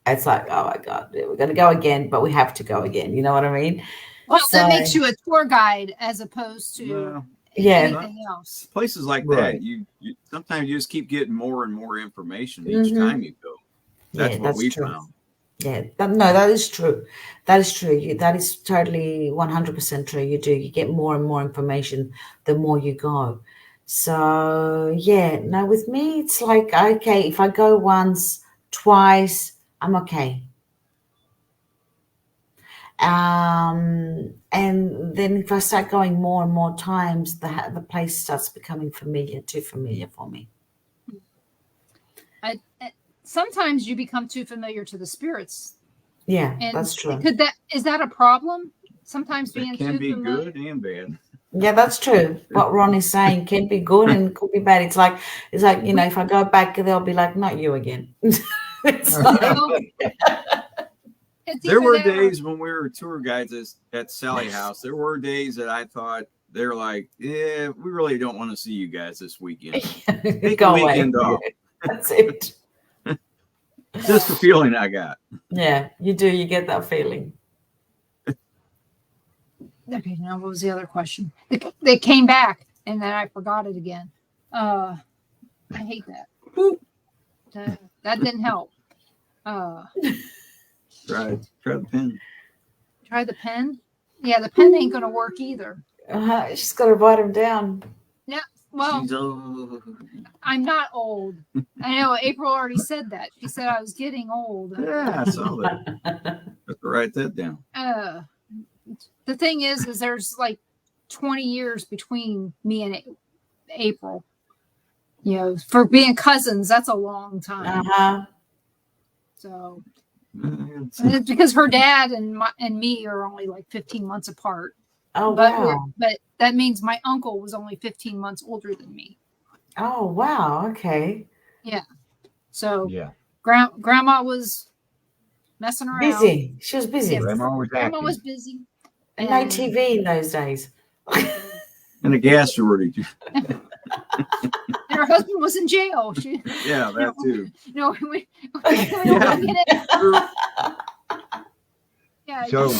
It's like, oh my God, we're going to go again, but we have to go again. You know what I mean? Well, So- that makes you a tour guide as opposed to No. Yeah. anything else. Places like Right. that, you sometimes you just keep getting more and more information each Mhm. time you go. That's Yeah, what that's we true. found. Yeah, that is true. That is true. That is totally 100% true. You do. You get more and more information the more you go. So, yeah, no, with me, it's like, okay, if I go once, twice, I'm okay. And then if I start going more and more times, the place starts becoming too familiar for me. Sometimes you become too familiar to the spirits. Yeah, And that's true. is that a problem? Sometimes being It can too be familiar. good and bad. Yeah, that's true. What Ron is saying can be good and could be bad. It's like you know, if I go back, they'll be like, "Not you again." It's like, Well, it's There either were that or- days when we were tour guides at Sally House. There were days that I thought they're like, "Yeah, we really don't want to see you guys this weekend. Take go a away. weekend off." That's it. Just the feeling I got. Yeah, you do. You get that feeling. Okay, now what was the other question? They came back and then I forgot it again. I hate that. That didn't help. Try the pen. Try the pen. Yeah, the pen ain't gonna work either. She's got to write them down. Yeah. Well, She's old. I'm not old. I know April already said that. She said I was getting old. Yeah, I saw that. Have to write that down. The thing is there's like 20 years between me and April. You know, for being cousins, that's a long time. Uh-huh. So It's- it's because her dad and me are only like 15 months apart. Oh, But wow. but that means my uncle was only 15 months older than me. Oh, wow. Okay. Yeah. So Yeah. grandma was messing around. Busy. She was busy. Yeah, Grandma was grandma acting. was busy. And no TV in those days. and a gas shortage. And her husband was in jail. Yeah, that too. No, we don't get it. Yeah. So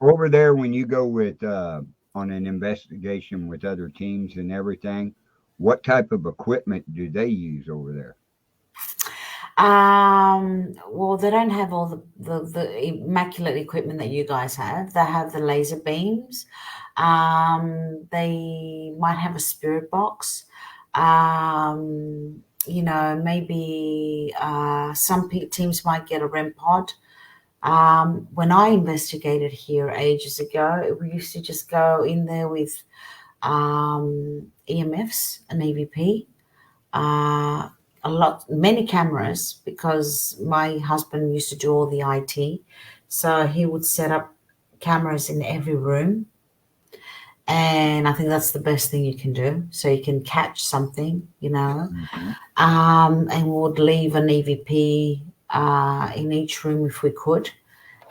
over there, when you go with on an investigation with other teams and everything, what type of equipment do they use over there? Well, they don't have all the immaculate equipment that you guys have. They have the laser beams. They might have a spirit box. You know, maybe some teams might get a REM pod. When I investigated here ages ago, we used to just go in there with EMFs, an EVP, many cameras, because my husband used to do all the IT. So he would set up cameras in every room. And I think that's the best thing you can do. So you can catch something, you know. And we would leave an EVP in each room if we could.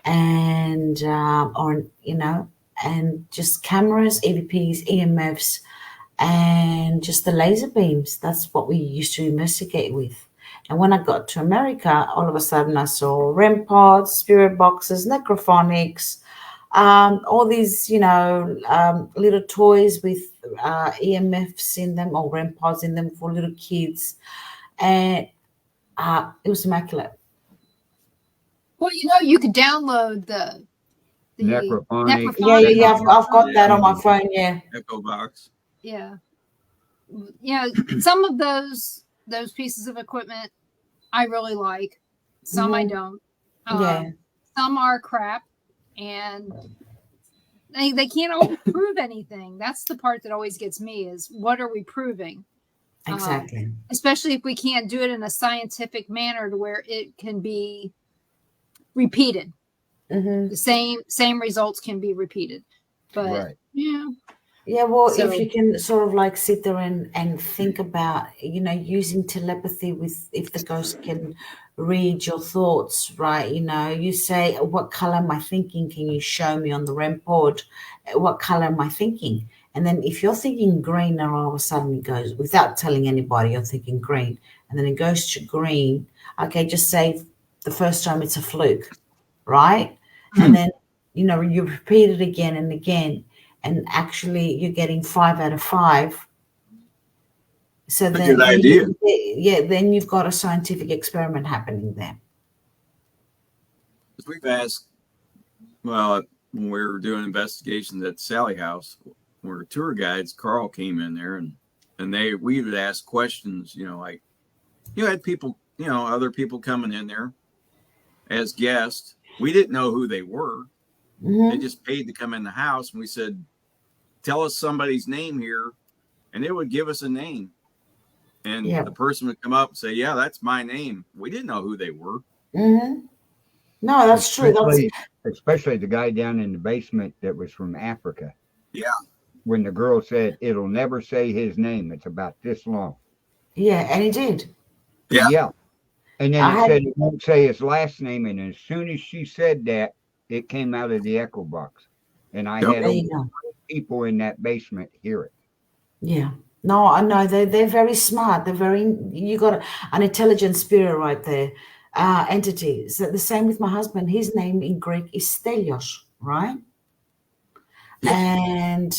And, or, you know, and just cameras, EVPs, EMFs, and just the laser beams. That's what we used to investigate with. And when I got to America, all of a sudden I saw REM pods, spirit boxes, necrophonics, all these, you know, little toys with EMFs in them or REM pods in them for little kids. And it was immaculate. Well, you know, you could download the Necrophonic. Yeah. I've got that on my phone. Yeah. Echo box. Yeah. Yeah. Some of those pieces of equipment I really like. Some I don't. Yeah. Some are crap, and they can't always prove anything. That's the part that always gets me is what are we proving? Exactly. Especially if we can't do it in a scientific manner to where it can be repeated. The same results can be repeated. But Right. Yeah, well, So- if you can sort of like sit there and think about, you know, using telepathy with if the ghost can read your thoughts, right? You know, you say, what color am I thinking? Can you show me on the REM pod? What color am I thinking? And then if you're thinking green, and all of a sudden it goes, without telling anybody, you're thinking green, and then it goes to green. Okay, just say the first time it's a fluke, right? And then, you know, you repeat it again and again. And actually, you're getting 5 out of 5. So That's a then, good idea. then you've got a scientific experiment happening there. We've asked, well, when we were doing investigations at Sally House, where tour guides, Carl came in there and we would ask questions, you know, like you had people, you know, other people coming in there as guests. We didn't know who they were. They just paid to come in the house, and we said, tell us somebody's name here, and it would give us a name. And the person would come up and say, yeah, that's my name. We didn't know who they were. No, that's true. Especially the guy down in the basement that was from Africa. Yeah. When the girl said, it'll never say his name. It's about this long. Yeah, and he did. Yeah. And then it said it won't say his last name. And as soon as she said that, it came out of the echo box. And I had people in that basement hear it. Yeah. No, I know they're very smart. They're very, you got an intelligent spirit right there. Entity. So the same with my husband. His name in Greek is Stelios, right? And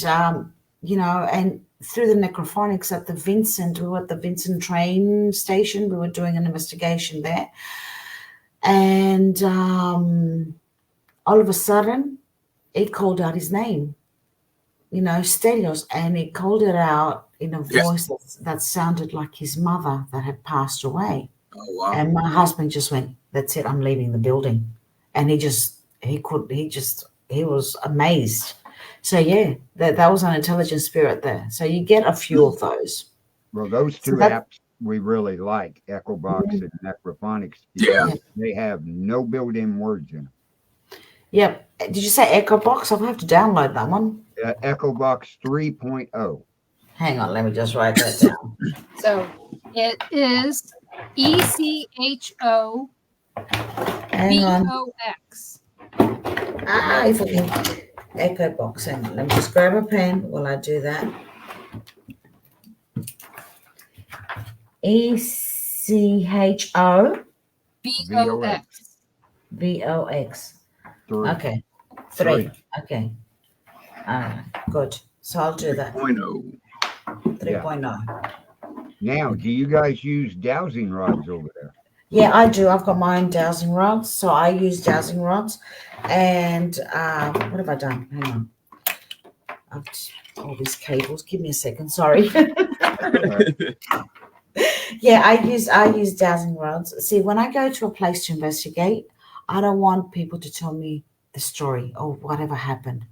you know, and through the necrophonics at the Vincent, we were at the Vincent train station. We were doing an investigation there, and all of a sudden, it called out his name. Stelios, and he called it out in a Yeah. voice that sounded like his mother that had passed away. Oh wow. And my husband just went, "That's it, I'm leaving the building." And he was amazed. So yeah, that was an intelligent spirit there. So you get a few of those. Well, those So two that apps we really like, Echobox and Necrophonics, Yeah. because they have no built-in words in them. Yep. Did you say Echo Box? I'll have to download that one. Echobox 3.0. Hang on, let me just write that down. So it is ECHO Hang on. BOX. If I can Echo Box. Hang on, let me just grab a pen while I do that. ECHO BOX. VOX. 3. Okay. 3. Okay. Good. So I'll do that. 3.0. 3.0. Now, do you guys use dowsing rods over there? Yeah, I do. I've got my own dowsing rods. So I use dowsing rods. And what have I done? Hang on. All these cables. Give me a second. Sorry. Yeah, I use dowsing rods. See, when I go to a place to investigate, I don't want people to tell me the story or whatever happened.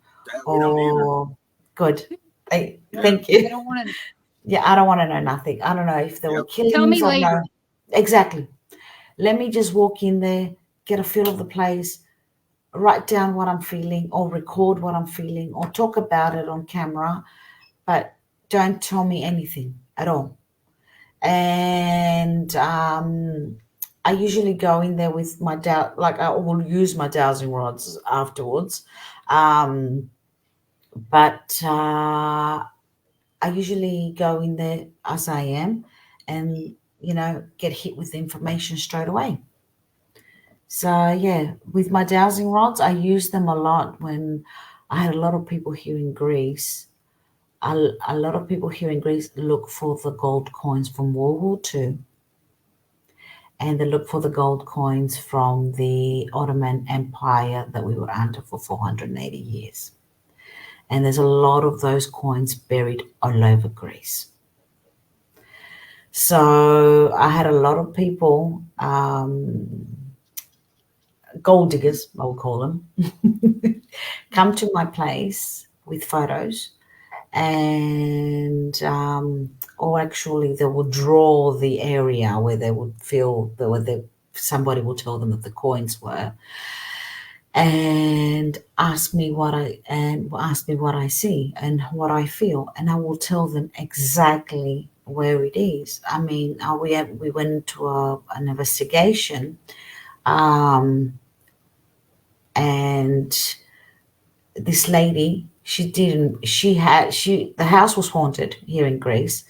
We don't either. Or good. Thank I you. don't want to. Yeah, I don't want to know nothing. I don't know if there were Yep. killings. Tell me I don't later. know. Exactly. Let me just walk in there, get a feel of the place, write down what I'm feeling, or record what I'm feeling, or talk about it on camera, but don't tell me anything at all. And I usually go in there with my I will use my dowsing rods afterwards. But I usually go in there as I am and, get hit with the information straight away. So, yeah, with my dowsing rods, I use them a lot when I had a lot of people here in Greece. A lot of people here in Greece look for the gold coins from World War II, and they look for the gold coins from the Ottoman Empire that we were under for 480 years. And there's a lot of those coins buried all over Greece. So I had a lot of people, gold diggers, I will call them, come to my place with photos, and or actually they would draw the area where they would feel that somebody will tell them that the coins were, and ask me what I see and what I feel, and I will tell them exactly where it is. I mean, we went to an investigation, and this lady, the house was haunted here in Greece.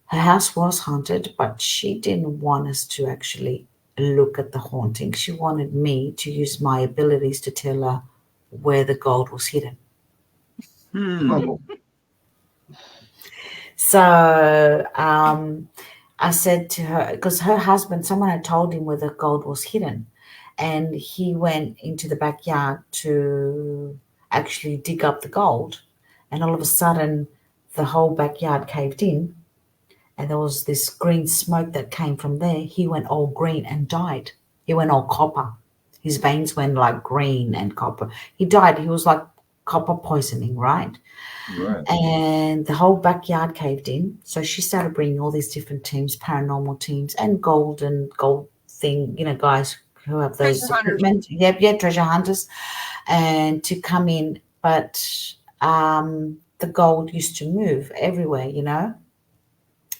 Her house was haunted, but she didn't want us to actually look at the haunting. She wanted me to use my abilities to tell her where the gold was hidden. Oh, So I said to her, because her husband, someone had told him where the gold was hidden, and he went into the backyard to actually dig up the gold, and all of a sudden the whole backyard caved in, and there was this green smoke that came from there. He went all green and died. He went all copper. His veins went like green and copper. He died. He was like copper poisoning, right? right. And the whole backyard caved in. So she started bringing all these different teams, paranormal teams, and gold thing, guys who have those Treasure hunters. equipment. Yep, treasure hunters, and to come in. But the gold used to move everywhere,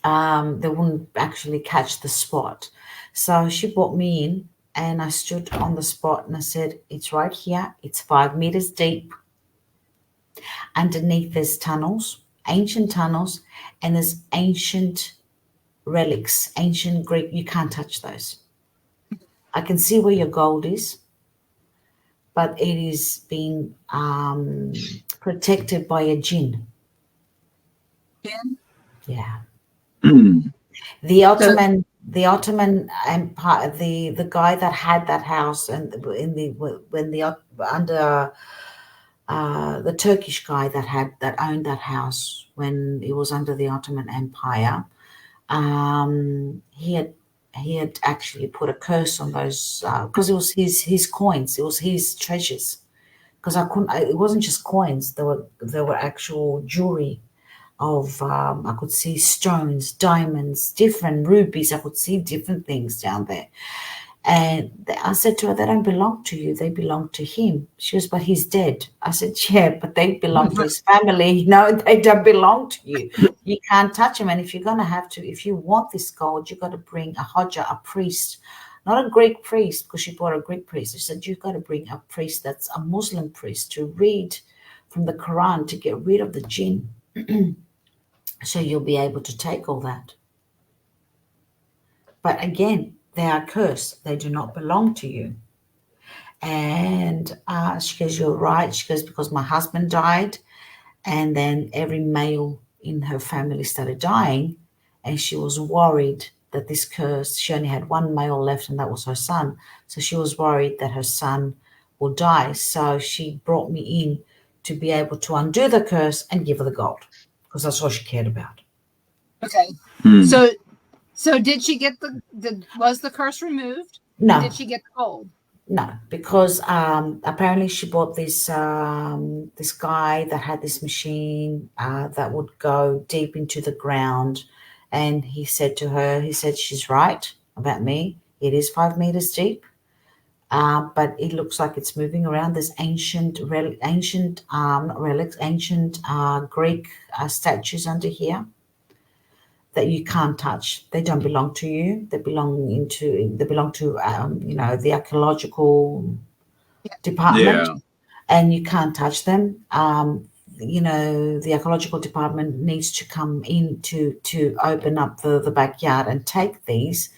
they wouldn't actually catch the spot. So she brought me in, and I stood on the spot and I said, "It's right here. It's 5 meters deep. Underneath there's tunnels, ancient tunnels, and there's ancient relics, ancient Greek. You can't touch those. I can see where your gold is, but it is being protected by a jinn." Jinn? Yeah. Hmm. The Ottoman Empire, the guy that had that house, and under the Turkish guy that owned that house when it was under the Ottoman Empire. He had actually put a curse on those because it was his coins, it was his treasures. Because it wasn't just coins. There were actual jewelry of I could see stones, diamonds, different rubies. I could see different things down there. And I said to her, they don't belong to you. They belong to him. She goes, but he's dead. I said, yeah, but they belong to his family. No, they don't belong to you. You can't touch them. And if you're going to have to, if you want this gold, you've got to bring a Hodja, a priest, not a Greek priest, because she brought a Greek priest. She said, you've got to bring a priest that's a Muslim priest to read from the Quran to get rid of the jinn. So you'll be able to take all that. But again, they are cursed. They do not belong to you. And she goes, you're right. She goes, because my husband died, and then every male in her family started dying, and she was worried that this curse, she only had one male left, and that was her son. So she was worried that her son will die. So she brought me in to be able to undo the curse and give her the gold, because that's all she cared about. Okay. Hmm. So did she get was the curse removed? No. And did she get the gold? No, because apparently she bought this this guy that had this machine that would go deep into the ground, and he said to her, he said, she's right about me. It is 5 meters deep, but it looks like it's moving around. There's ancient relics, ancient Greek statues under here that you can't touch. They don't belong to you. They belong to the archaeological department, Yeah. and you can't touch them. The archaeological department needs to come in to open up the backyard and take these.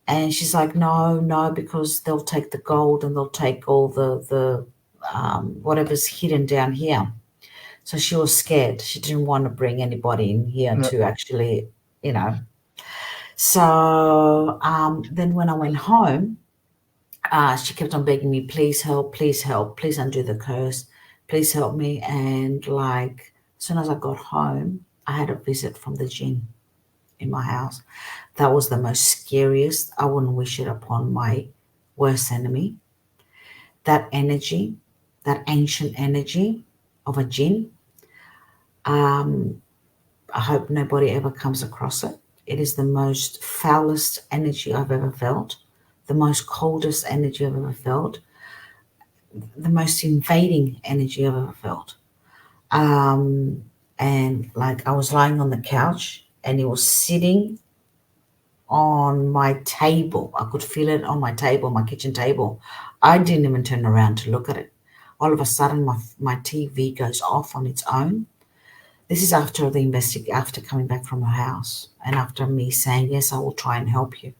And she's like, no, because they'll take the gold and they'll take all the whatever's hidden down here. So she was scared. She didn't want to bring anybody in here to actually, So then when I went home, she kept on begging me, please help, please undo the curse, please help me. And like, as soon as I got home, I had a visit from the jinn in my house. That was the most scariest. I wouldn't wish it upon my worst enemy. That energy, that ancient energy of a jinn, I hope nobody ever comes across it. It is the most foulest energy I've ever felt, the most coldest energy I've ever felt, the most invading energy I've ever felt. And like I was lying on the couch and it was sitting on my table. I could feel it on my table, my kitchen table. I didn't even turn around to look at it. All of a sudden, my TV goes off on its own. This is after after coming back from her house and after me saying, yes, I will try and help you.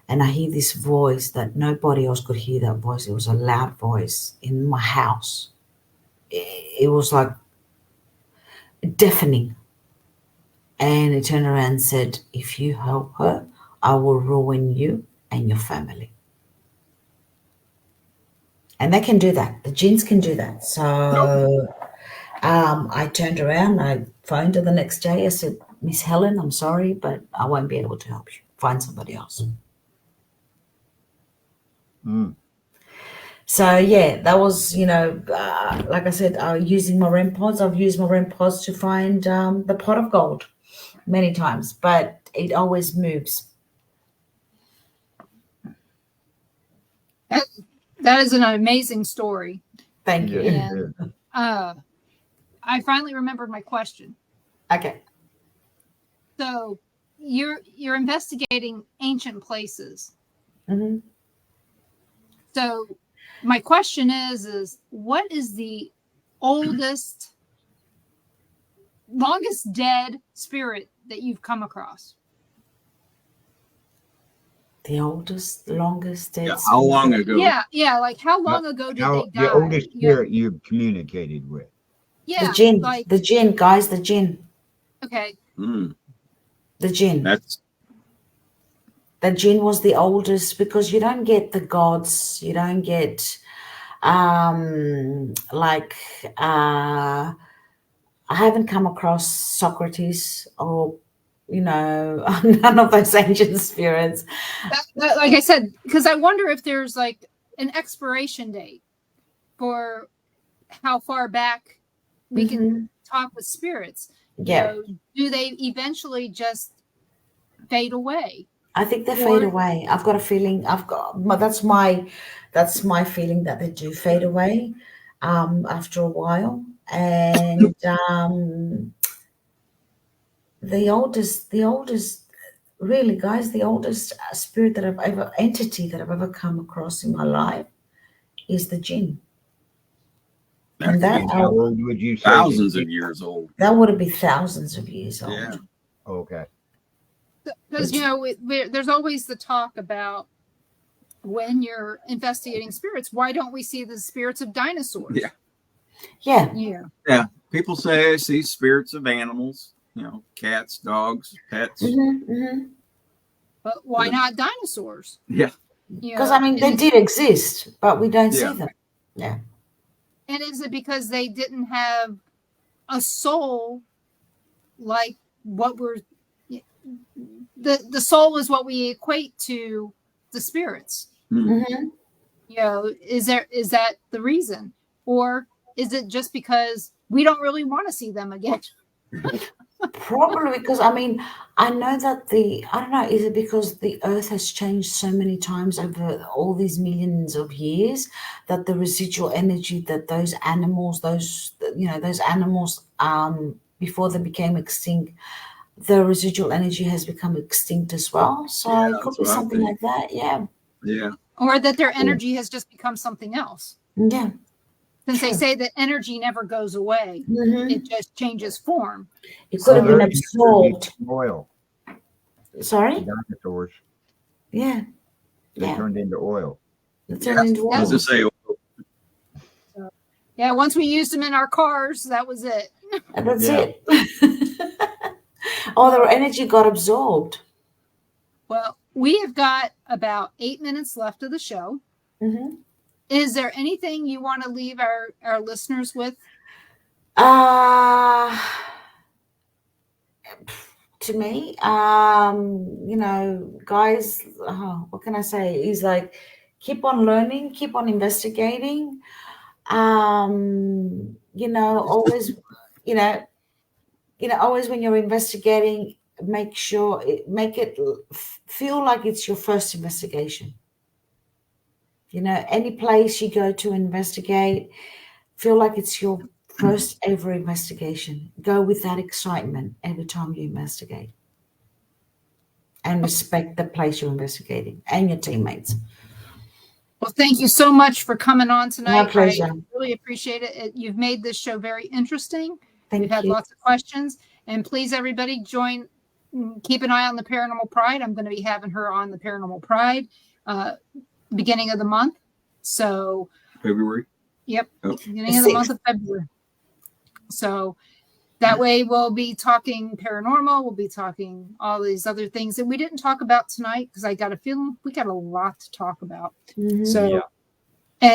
And I hear this voice that nobody else could hear that voice. It was a loud voice in my house. It was like deafening. And it turned around and said, if you help her, I will ruin you and your family. And they can do that. The jinns can do that. So I turned around. I phoned her the next day. I said, Miss Helen, I'm sorry, but I won't be able to help you. Find somebody else. So, yeah, that was, like I said, using my REM pods. I've used my REM pods to find the pot of gold many times, but it always moves. That is an amazing story. Thank you. And I finally remembered my question. Okay. So you're investigating ancient places. Mm-hmm. So my question is what is the longest dead spirit that you've come across? The longest dead Yeah, how long ago? Yeah. Like how long ago did they die? The oldest spirit you've communicated with. Yeah, the jinn, like the jinn, guys, the jinn. Okay. The jinn. The jinn was the oldest because you don't get the gods, you don't get Like I haven't come across Socrates or, none of those ancient spirits. Like I said, because I wonder if there's like an expiration date for how far back we can talk with spirits. Yeah. Do they eventually just fade away? I think they fade away. I've got a feeling. That's my feeling that they do fade away after a while. And the oldest, really, guys, the oldest entity that I've ever come across in my life is the jinn. And how old would you say? Thousands of years old. That would be thousands of years old. Yeah. Okay. Because there's always the talk about when you're investigating spirits, why don't we see the spirits of dinosaurs? Yeah. People say I see spirits of animals, cats, dogs, pets. But why not dinosaurs? Yeah. Because they did exist, but we don't see them. Yeah. And is it because they didn't have a soul like what we're the soul is what we equate to the spirits? Is that the reason, or is it just because we don't really want to see them again? Probably because I know that I don't know, is it because the earth has changed so many times over all these millions of years that the residual energy that those animals before they became extinct, the residual energy has become extinct as well. So it could be something like that. Yeah. Or that their energy has just become something else. Yeah. Since they say that energy never goes away, it just changes form. It could have been absorbed. Oil. Sorry? Dinosaurs. Yeah. They turned into oil. They turned into oil. As I say, once we used them in our cars, that was it. And that's it. All their energy got absorbed. Well, we have got about 8 minutes left of the show. Is there anything you want to leave our listeners with? To me, guys, what can I say? Is like, keep on learning, keep on investigating. Always, always when you're investigating, make it feel like it's your first investigation. Any place you go to investigate, feel like it's your first ever investigation. Go with that excitement every time you investigate. And respect the place you're investigating and your teammates. Well, thank you so much for coming on tonight. My pleasure. I really appreciate it. You've made this show very interesting. We've had lots of questions. And please, everybody, keep an eye on the Paranormal Pride. I'm going to be having her on the Paranormal Pride beginning of the month. So February. Yep. Beginning of the month of February. So that way we'll be talking paranormal. We'll be talking all these other things that we didn't talk about tonight because I got a feeling we got a lot to talk about. And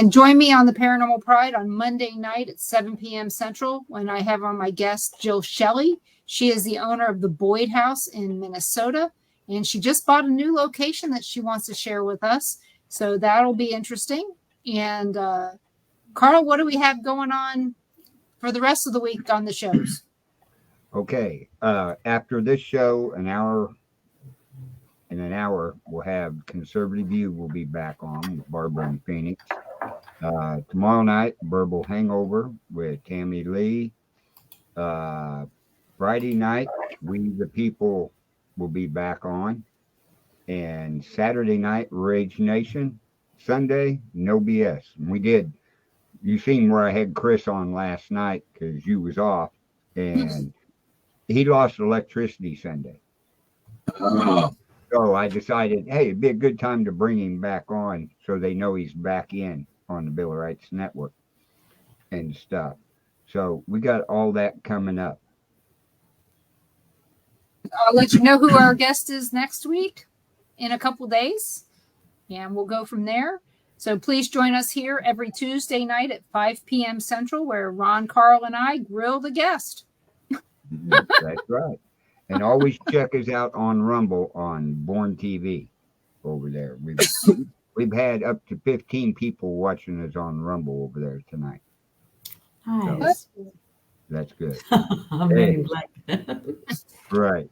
join me on the Paranormal Pride on Monday night at 7 p.m. Central when I have on my guest Jill Shelley. She is the owner of the Boyd House in Minnesota, and she just bought a new location that she wants to share with us. So that'll be interesting. And Carl, what do we have going on for the rest of the week on the shows? Okay. After this show, in an hour, we'll have Conservative View will be back on with Barbara and Phoenix. Tomorrow night, Verbal Hangover with Tammy Lee. Friday night, We the People will be back on. And Saturday night, Rage Nation. Sunday, No BS. And you seen where I had Chris on last night because you was off. And he lost electricity Sunday. So I decided, hey, it'd be a good time to bring him back on so they know he's back in on the Bill of Rights Network and stuff. So we got all that coming up. I'll let you know who our guest is next week in a couple days, and we'll go from there. So please join us here every Tuesday night at 5 p.m. Central, where Ron, Carl, and I grill the guest. That's right. And always check us out on Rumble on Born TV over there. We've had up to 15 people watching us on Rumble over there tonight. Nice. That's good. I'm Men in Black. Right.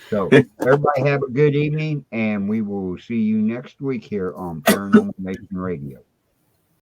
So everybody have a good evening, and we will see you next week here on Paranormal Nation Radio.